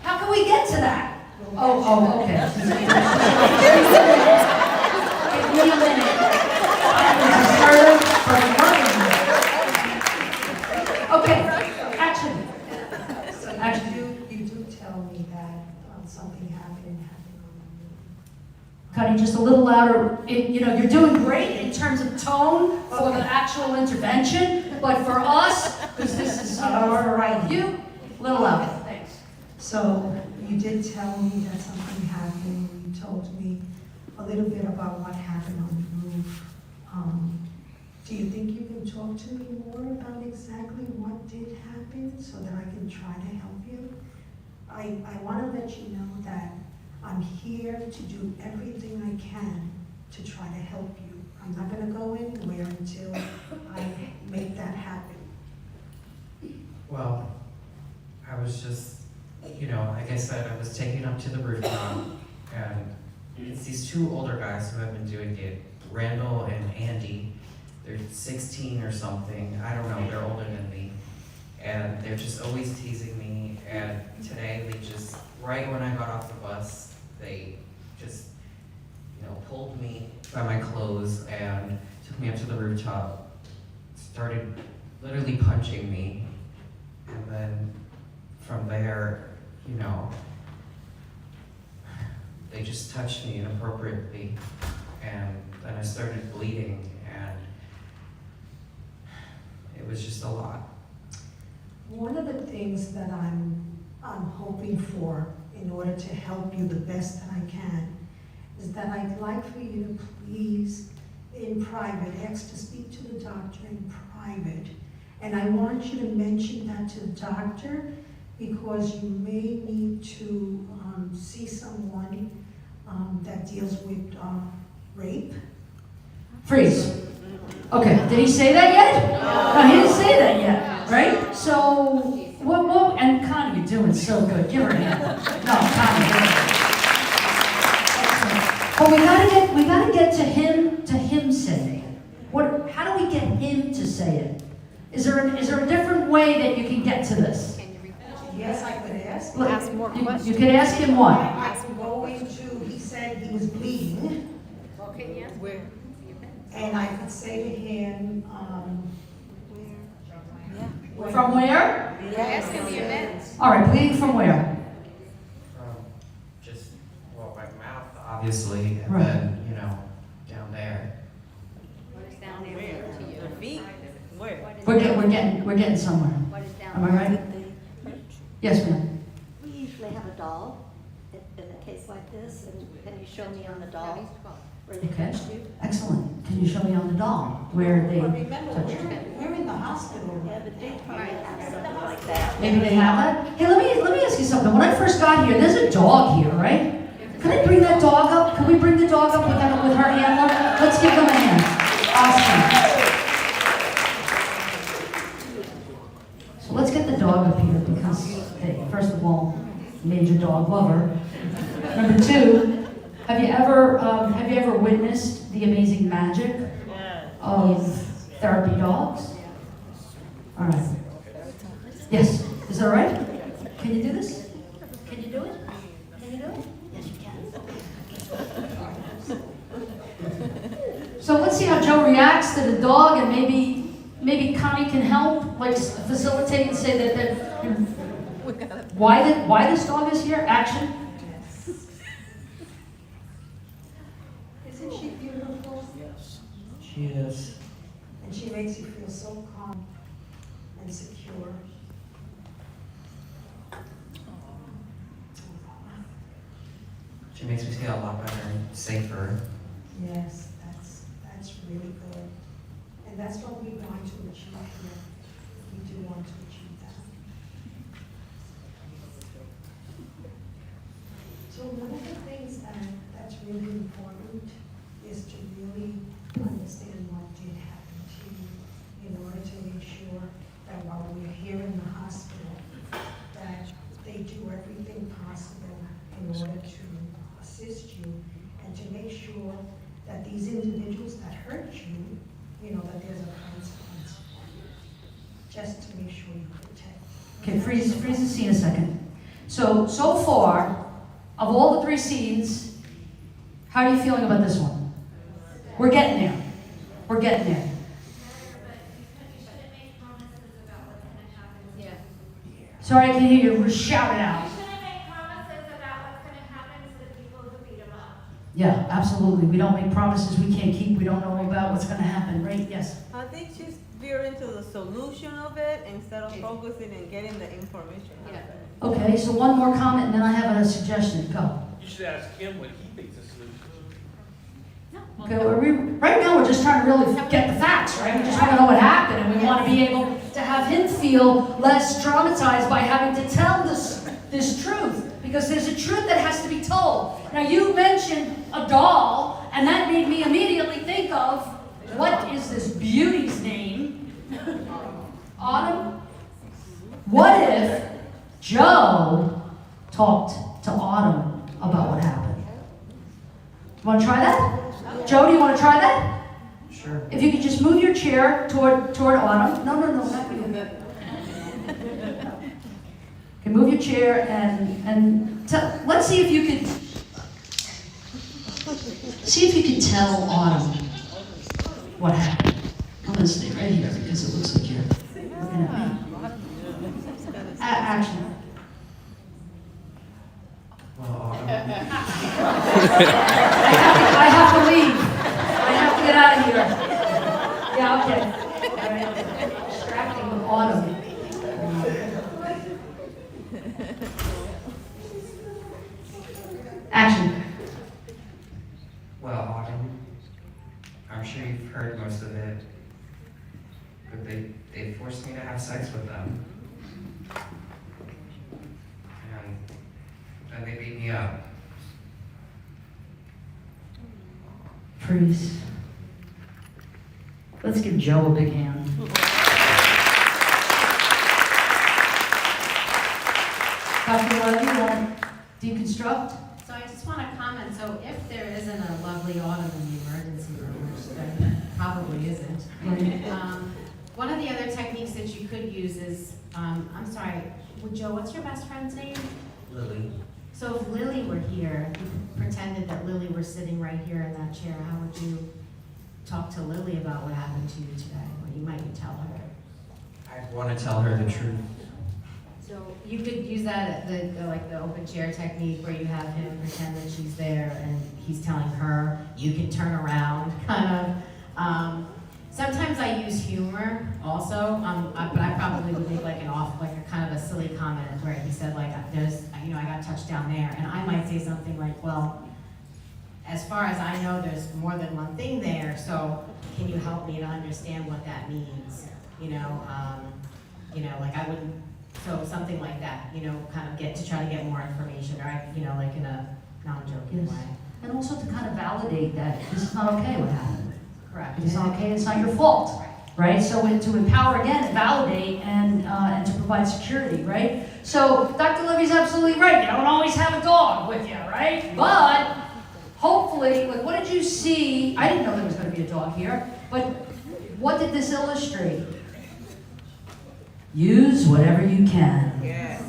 [SPEAKER 4] How can we get to that? Oh, okay. Give me a minute. I was disturbed from working.
[SPEAKER 11] something happened on
[SPEAKER 4] Connie, just a little louder. You're doing great in terms of tone for the actual intervention, but for us, because this is, for you, a little louder. Thanks.
[SPEAKER 11] So you did tell me that something happened. You told me a little bit about what happened on the roof. Do you think you can talk to me more about exactly what did happen so that I can try to help you? I want to let you know that I'm here to do everything I can to try to help you. I'm not going to go anywhere until I make that happen.
[SPEAKER 10] Well, I was just, like I said, I was taken up to the rooftop, and it's these two older guys who have been doing it, Randall and Andy. They're 16 or something, I don't know, they're older than me. And they're just always teasing me, and today they just, right when I got off the bus, they just, pulled me by my clothes and took me up to the rooftop, started literally punching me, and then from there, they just touched me inappropriately, and then I started bleeding, and it was just a lot.
[SPEAKER 11] One of the things that I'm hoping for in order to help you the best that I can is that I'd like for you to please, in private, ask to speak to the doctor in private. And I want you to mention that to the doctor because you may need to see someone that deals with rape.
[SPEAKER 4] Freeze. Okay, did he say that yet? No, he didn't say that yet, right? So, and Connie, you're doing so good. Give her a hand. No, Connie. But we gotta get to him saying it. How do we get him to say it? Is there a different way that you can get to this?
[SPEAKER 11] Yes, I could ask.
[SPEAKER 4] Ask more questions. You could ask him what?
[SPEAKER 11] I'm going to, he said he was bleeding.
[SPEAKER 12] Well, can you ask
[SPEAKER 9] Where?
[SPEAKER 11] And I could say to him,
[SPEAKER 4] From where?
[SPEAKER 12] Ask him the events.
[SPEAKER 4] All right, bleeding from where?
[SPEAKER 10] Just, my mouth, obviously, and
[SPEAKER 4] Right.
[SPEAKER 10] then, down there.
[SPEAKER 12] What is down there
[SPEAKER 9] Where?
[SPEAKER 12] to you?
[SPEAKER 9] The feet? Where?
[SPEAKER 4] We're getting somewhere.
[SPEAKER 12] What is down
[SPEAKER 4] Am I right? Yes, ma'am.
[SPEAKER 20] We usually have a doll in a case like this, and can you show me on the doll where they
[SPEAKER 4] Okay.
[SPEAKER 20] touched you?
[SPEAKER 4] Excellent. Can you show me on the doll where they
[SPEAKER 11] but remember,
[SPEAKER 4] touched you?
[SPEAKER 11] we're in the hospital.
[SPEAKER 20] Yeah, but they probably have something like that.
[SPEAKER 4] Maybe they have that? Hey, let me ask you something. When I first got here, there's a dog here, right? Can I bring that dog up? Can we bring the dog up with her handler? Let's give them a hand. Awesome. So let's get the dog up here because, hey, first of all, major dog lover. Number two, have you ever witnessed the amazing magic of therapy dogs? All right. Yes. Is that all right? Can you do this? Can you do it? Can you do it? Yes, you can. So let's see how Joe reacts to the dog, and maybe Connie can help, like facilitate and say that why this dog is here. Action.
[SPEAKER 11] Isn't she beautiful?
[SPEAKER 10] Yes. She is.
[SPEAKER 11] And she makes you feel so calm and secure.
[SPEAKER 10] She makes me feel a lot better and safer.
[SPEAKER 11] Yes, that's really good. And that's what we want to achieve here. We do want to achieve that. So one of the things that's really important is to really understand what did happen to you in order to make sure that while we're here in the hospital, that they do everything possible in order to assist you and to make sure that these individuals that hurt you, that there's a consequence for you, just to make sure you protect.
[SPEAKER 4] Okay, freeze the scene a second. So far, of all the 3 scenes, how are you feeling about this one? We're getting there. We're getting there. Sorry, I can't hear you. Shout it out.
[SPEAKER 6] You shouldn't make promises about what's
[SPEAKER 4] Yeah, absolutely. We don't make promises we can't keep. We don't know about what's gonna happen, right? Yes.
[SPEAKER 9] I think she's veering into the solution of it instead of focusing and getting the information out of it.
[SPEAKER 4] Okay, so one more comment and then I have a suggestion. Go.
[SPEAKER 7] You should ask him what he thinks the solution is.
[SPEAKER 4] Okay, right now we're just trying to really get the facts, right? We just want to know what happened and we want to be able to have him feel less traumatized by having to tell this truth. Because there's a truth that has to be told. Now you mentioned a doll, and that made me immediately think of, what is this beauty's name? Autumn? What if Joe talked to Autumn about what happened? You want to try that? Joe, do you want to try that?
[SPEAKER 10] Sure.
[SPEAKER 4] If you could just move your chair toward Autumn. No, not you. Okay, move your chair and let's see if you could tell Autumn what happened. I'm gonna stay right here because it looks like you're looking at me. Action.
[SPEAKER 10] Well, Autumn.
[SPEAKER 4] I have to leave. I have to get out of here. Yeah, okay. All right. Distracting with Autumn. Action.
[SPEAKER 10] Well, Autumn, I'm sure you've heard most of it, but they forced me to have sex with them. And they beat me up.
[SPEAKER 4] Freeze. Let's give Joe a big hand. Dr. Levi, you want to deconstruct?
[SPEAKER 5] So I just want to comment, so if there isn't a lovely Autumn in the emergency room, which there probably isn't, one of the other techniques that you could use is, I'm sorry, Joe, what's your best friend's name?
[SPEAKER 10] Lily.
[SPEAKER 5] So if Lily were here, you pretended that Lily were sitting right here in that chair, how would you talk to Lily about what happened to you today? Or you might tell her.
[SPEAKER 10] I want to tell her the truth.
[SPEAKER 5] So you could use that, like the open chair technique where you have him pretend that she's there and he's telling her, you can turn around, kind of. Sometimes I use humor also, but I probably would make like a kind of a silly comment where he said like, I got touched down there, and I might say something like, well, as far as I know, there's more than one thing there, so can you help me to understand what that means? Like I wouldn't, so something like that, kind of try to get more information, or like in a non-joking way.
[SPEAKER 4] And also to kind of validate that this is not okay what happened.
[SPEAKER 5] Correct.
[SPEAKER 4] It's not okay, it's not your fault, right? So to empower again, and validate, and to provide security, right? So Dr. Levy's absolutely right. You don't always have a dog with you, right? But hopefully, like, what did you see? I didn't know there was going to be a dog here, but what did this illustrate? Use whatever you can.
[SPEAKER 9] Yes.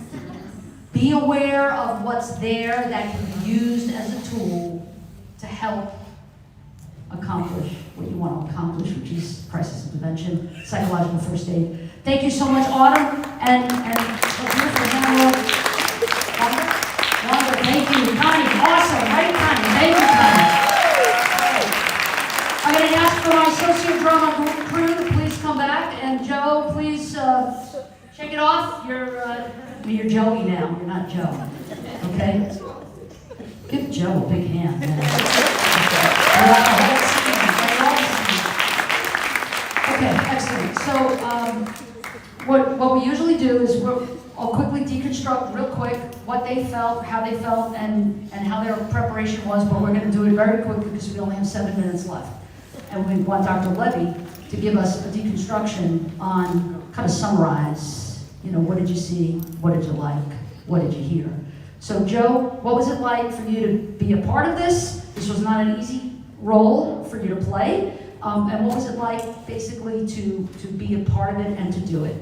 [SPEAKER 4] Be aware of what's there that can be used as a tool to help accomplish what you want to accomplish, which is crisis intervention, psychological first aid. Thank you so much, Autumn, and beautiful Hannah. Wanda, thank you. Connie, awesome, right, Connie? Thank you, Connie. I'm going to ask for my sociodrama crew to please come back, and Joe, please shake it off. You're Joey now. You're not Joe. Okay? Give Joe a big hand, man. Okay, excellent. So what we usually do is I'll quickly deconstruct real quick what they felt, how they felt, and how their preparation was, but we're going to do it very quickly because we only have 7 minutes left. And we want Dr. Levy to give us a deconstruction on, kind of summarize, what did you see, what did you like, what did you hear? So Joe, what was it like for you to be a part of this? This was not an easy role for you to play. And what was it like basically to be a part of it and to do it?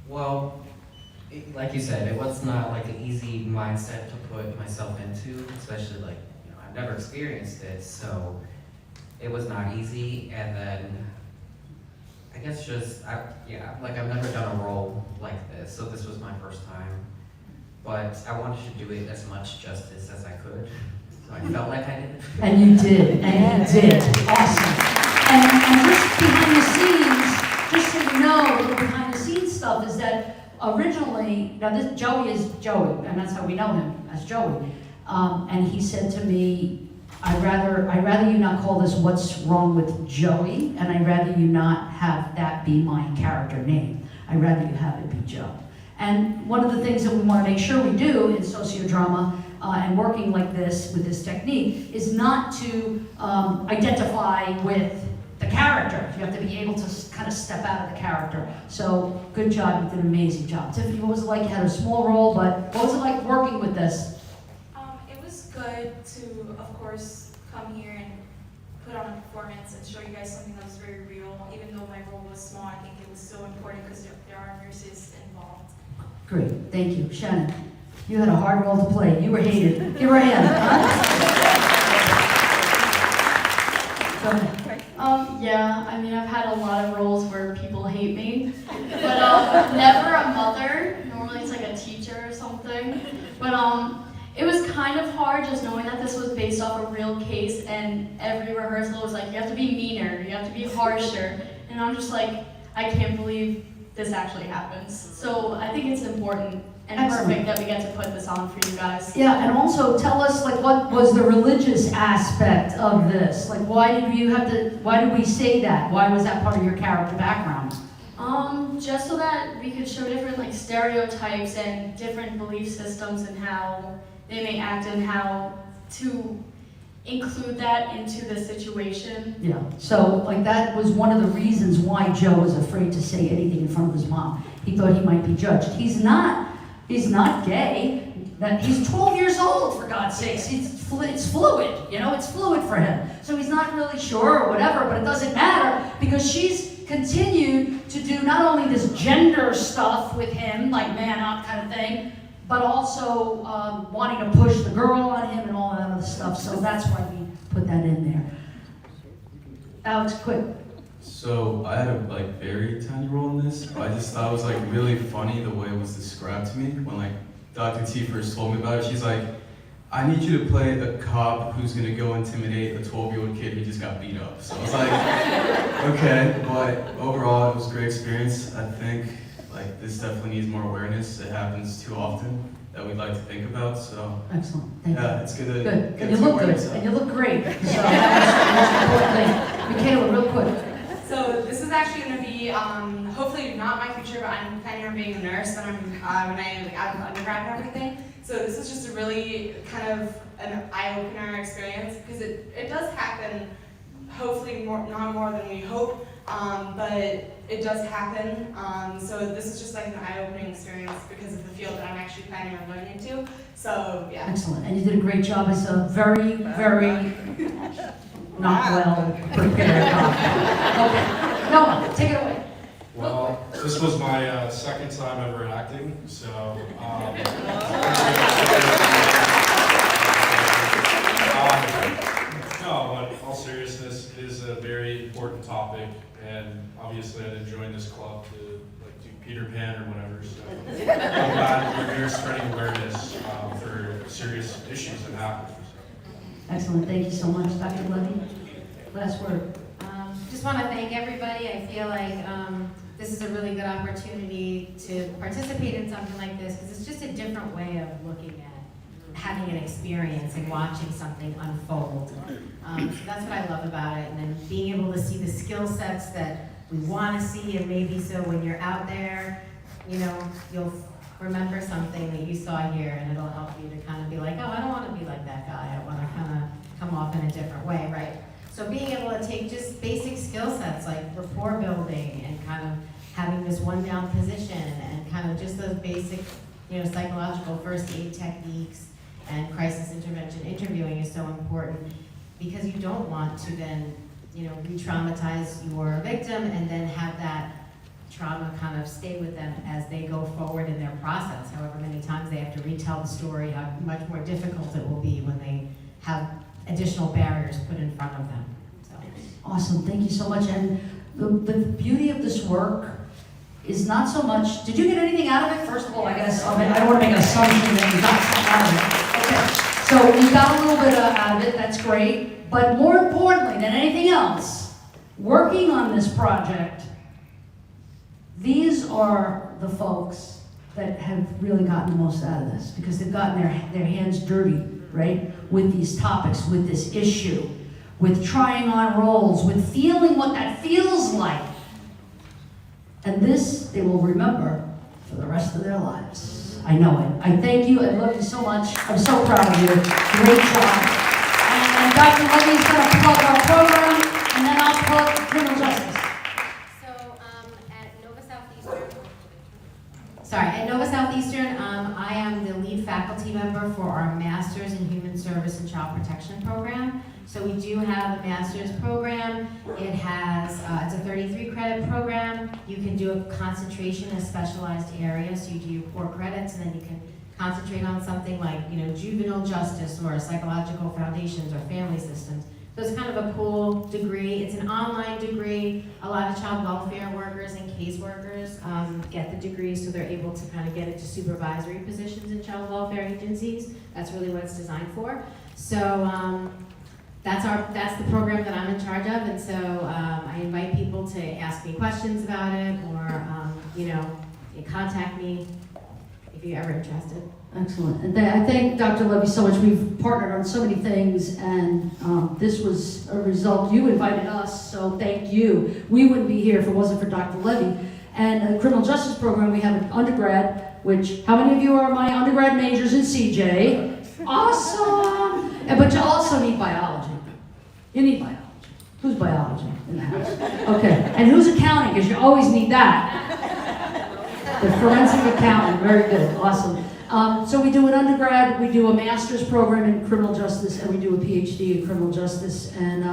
[SPEAKER 10] Well, like you said, it was not like an easy mindset to put myself into, especially like, I've never experienced it, so it was not easy. And then I guess I've never done a role like this, so this was my first time. But I wanted to do it as much justice as I could. So I felt like I did it.
[SPEAKER 4] And you did, and you did. Awesome. And just behind the scenes, just so you know, the behind the scenes stuff is that originally, now this Joey is Joey, and that's how we know him, as Joey. And he said to me, I'd rather you not call this What's Wrong with Joey, and I'd rather you not have that be my character name. I'd rather you have it be Joe. And one of the things that we want to make sure we do in sociodrama and working like this with this technique is not to identify with the character. You have to be able to kind of step out of the character. So good job, you did an amazing job. Tiffany, what was it like? You had a small role, but what was it like working with this?
[SPEAKER 2] It was good to, of course, come here and put on a performance and show you guys something that was very real. Even though my role was small, I think it was so important because there are nurses involved.
[SPEAKER 4] Great, thank you. Shannon, you had a hard role to play. You were hated. Here I am. Go ahead.
[SPEAKER 17] Yeah, I mean, I've had a lot of roles where people hate me, but never a mother. Normally it's like a teacher or something. But it was kind of hard just knowing that this was based off a real case, and every rehearsal was like, you have to be meaner, you have to be harsher, and I'm just like, I can't believe this actually happens. So I think it's important and
[SPEAKER 4] Excellent.
[SPEAKER 17] perfect that we get to put this on for you guys.
[SPEAKER 4] Yeah, and also tell us, like, what was the religious aspect of this? Like, why did we say that? Why was that part of your character background?
[SPEAKER 17] Just so that we could show different like stereotypes and different belief systems and how they may act and how to include that into the situation.
[SPEAKER 4] Yeah, so like that was one of the reasons why Joe was afraid to say anything in front of his mom. He thought he might be judged. He's not gay. That he's 12 years old, for God's sakes. It's fluid, you know, it's fluid for him. So he's not really sure or whatever, but it doesn't matter because she's continued to do not only this gender stuff with him, like man up kind of thing, but also wanting to push the girl on him and all that other stuff. So that's why we put that in there. Alex, quick.
[SPEAKER 18] So I had a like very tiny role in this, but I just thought it was like really funny the way it was described to me when like Dr. T first told me about it. She's like, I need you to play a cop who's gonna go intimidate a 12-year-old kid who just got beat up. So I was like, okay, but overall it was a great experience. I think like this definitely needs more awareness. It happens too often that we'd like to think about. So
[SPEAKER 4] excellent. Thank
[SPEAKER 18] yeah,
[SPEAKER 4] you.
[SPEAKER 18] it's good to
[SPEAKER 4] Good.
[SPEAKER 18] get
[SPEAKER 4] And you
[SPEAKER 18] some
[SPEAKER 4] look good.
[SPEAKER 18] awareness out.
[SPEAKER 4] And you look great. So that's the most important thing. Michaela, real quick.
[SPEAKER 23] So this is actually going to be hopefully not my future, but I'm planning on being a nurse when I like out of undergrad and everything. So this is just a really kind of an eye-opener experience because it does happen. Hopefully not more than we hope, but it does happen. So this is just like an eye-opening experience because of the field that I'm actually planning on going into. So yeah.
[SPEAKER 4] Excellent. And you did a great job. It's a very, very not well prepared cop. Okay. Noah, take it away.
[SPEAKER 22] Well, this was my second time ever acting, so no, but in all seriousness, it is a very important topic, and obviously I didn't join this club to like do Peter Pan or whatever. So I'm glad we're here spreading awareness for serious issues that happen.
[SPEAKER 4] Excellent. Thank you so much, Dr. Levy. Last word.
[SPEAKER 5] Just want to thank everybody. I feel like this is a really good opportunity to participate in something like this because it's just a different way of looking at having an experience and watching something unfold. So that's what I love about it. And then being able to see the skill sets that we want to see, and maybe so when you're out there, you know, you'll remember something that you saw here and it'll help you to kind of be like, oh, I don't want to be like that guy. I want to kind of come off in a different way, right? So being able to take just basic skill sets like rapport building and kind of having this one down position and kind of just those basic, you know, psychological first aid techniques and crisis intervention interviewing is so important because you don't want to then, you know, re-traumatize your victim and then have that trauma kind of stay with them as they go forward in their process. However many times they have to retell the story, how much more difficult it will be when they have additional barriers put in front of them. So.
[SPEAKER 4] Awesome. Thank you so much. And the beauty of this work is not so much, did you get anything out of it? First of all, I don't want to make an assumption that you got something out of it. Okay. So you got a little bit out of it, that's great. But more importantly than anything else, working on this project, these are the folks that have really gotten the most out of this because they've gotten their hands dirty, right? With these topics, with this issue, with trying on roles, with feeling what that feels like. And this they will remember for the rest of their lives. I know it. I thank you. I love you so much. I'm so proud of you. Great job. And Dr. Levy is going to plug our program, and then I'll plug criminal justice.
[SPEAKER 5] At Nova Southeastern, I am the lead faculty member for our Masters in Human Service and Child Protection program. So we do have a master's program. It has, it's a 33 credit program. You can do a concentration in a specialized area. So you do your core credits and then you can concentrate on something like, juvenile justice or psychological foundations or family systems. So it's kind of a cool degree. It's an online degree. A lot of child welfare workers and caseworkers get the degree so they're able to kind of get into supervisory positions in child welfare agencies. That's really what it's designed for. So that's the program that I'm in charge of, and so I invite people to ask me questions about it or contact me if you're ever interested.
[SPEAKER 4] Excellent. And I thank Dr. Levy so much. We've partnered on so many things, and this was a result. You invited us, so thank you. We wouldn't be here if it wasn't for Dr. Levy. And the criminal justice program, we have an undergrad, which, how many of you are my undergrad majors in CJ? Awesome! But you also need biology. You need biology. Who's biology in the house? Okay. And who's accounting? Because you always need that. The forensic accountant. Very good. Awesome. So we do an undergrad, we do a master's program in criminal justice, and we do a PhD in criminal justice. And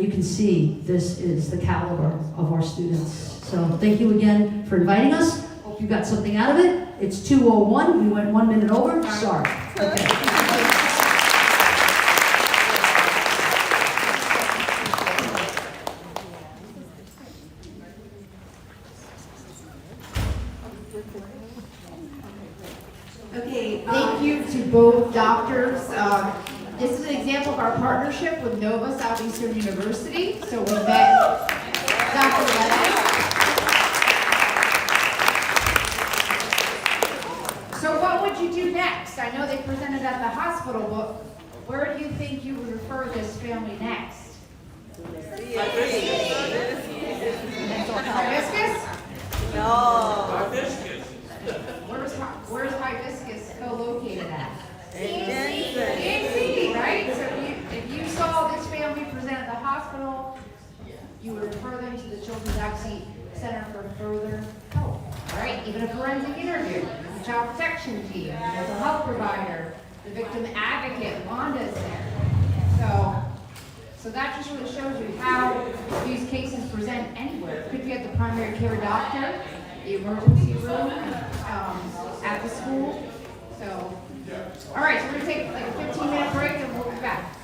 [SPEAKER 4] you can see this is the caliber of our students. So thank you again for inviting us. Hope you got something out of it. It's 2:01. We went 1 minute over. Sorry. Okay.
[SPEAKER 12] Okay, thank you to both doctors. This is an example of our partnership with Nova Southeastern University. So we met Dr. Levi. So what would you do next? I know they presented at the hospital, but where do you think you would refer this family next? Hibiscus?
[SPEAKER 14] No.
[SPEAKER 12] Where's Hibiscus co-located at?
[SPEAKER 14] CNC.
[SPEAKER 12] Right? So if you saw this family present at the hospital, you would refer them to the Children's Advocacy Center for further help. All right? Even a forensic interview, the child protection team, the mental health provider, the victim advocate, Wanda's there. So that just really shows you how these cases present anywhere. It could be at the primary care doctor, the emergency room, at the school. So, all right, so we're gonna take like a 15-minute break and we'll be back.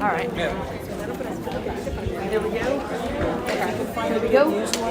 [SPEAKER 12] All right. There we go. There we go.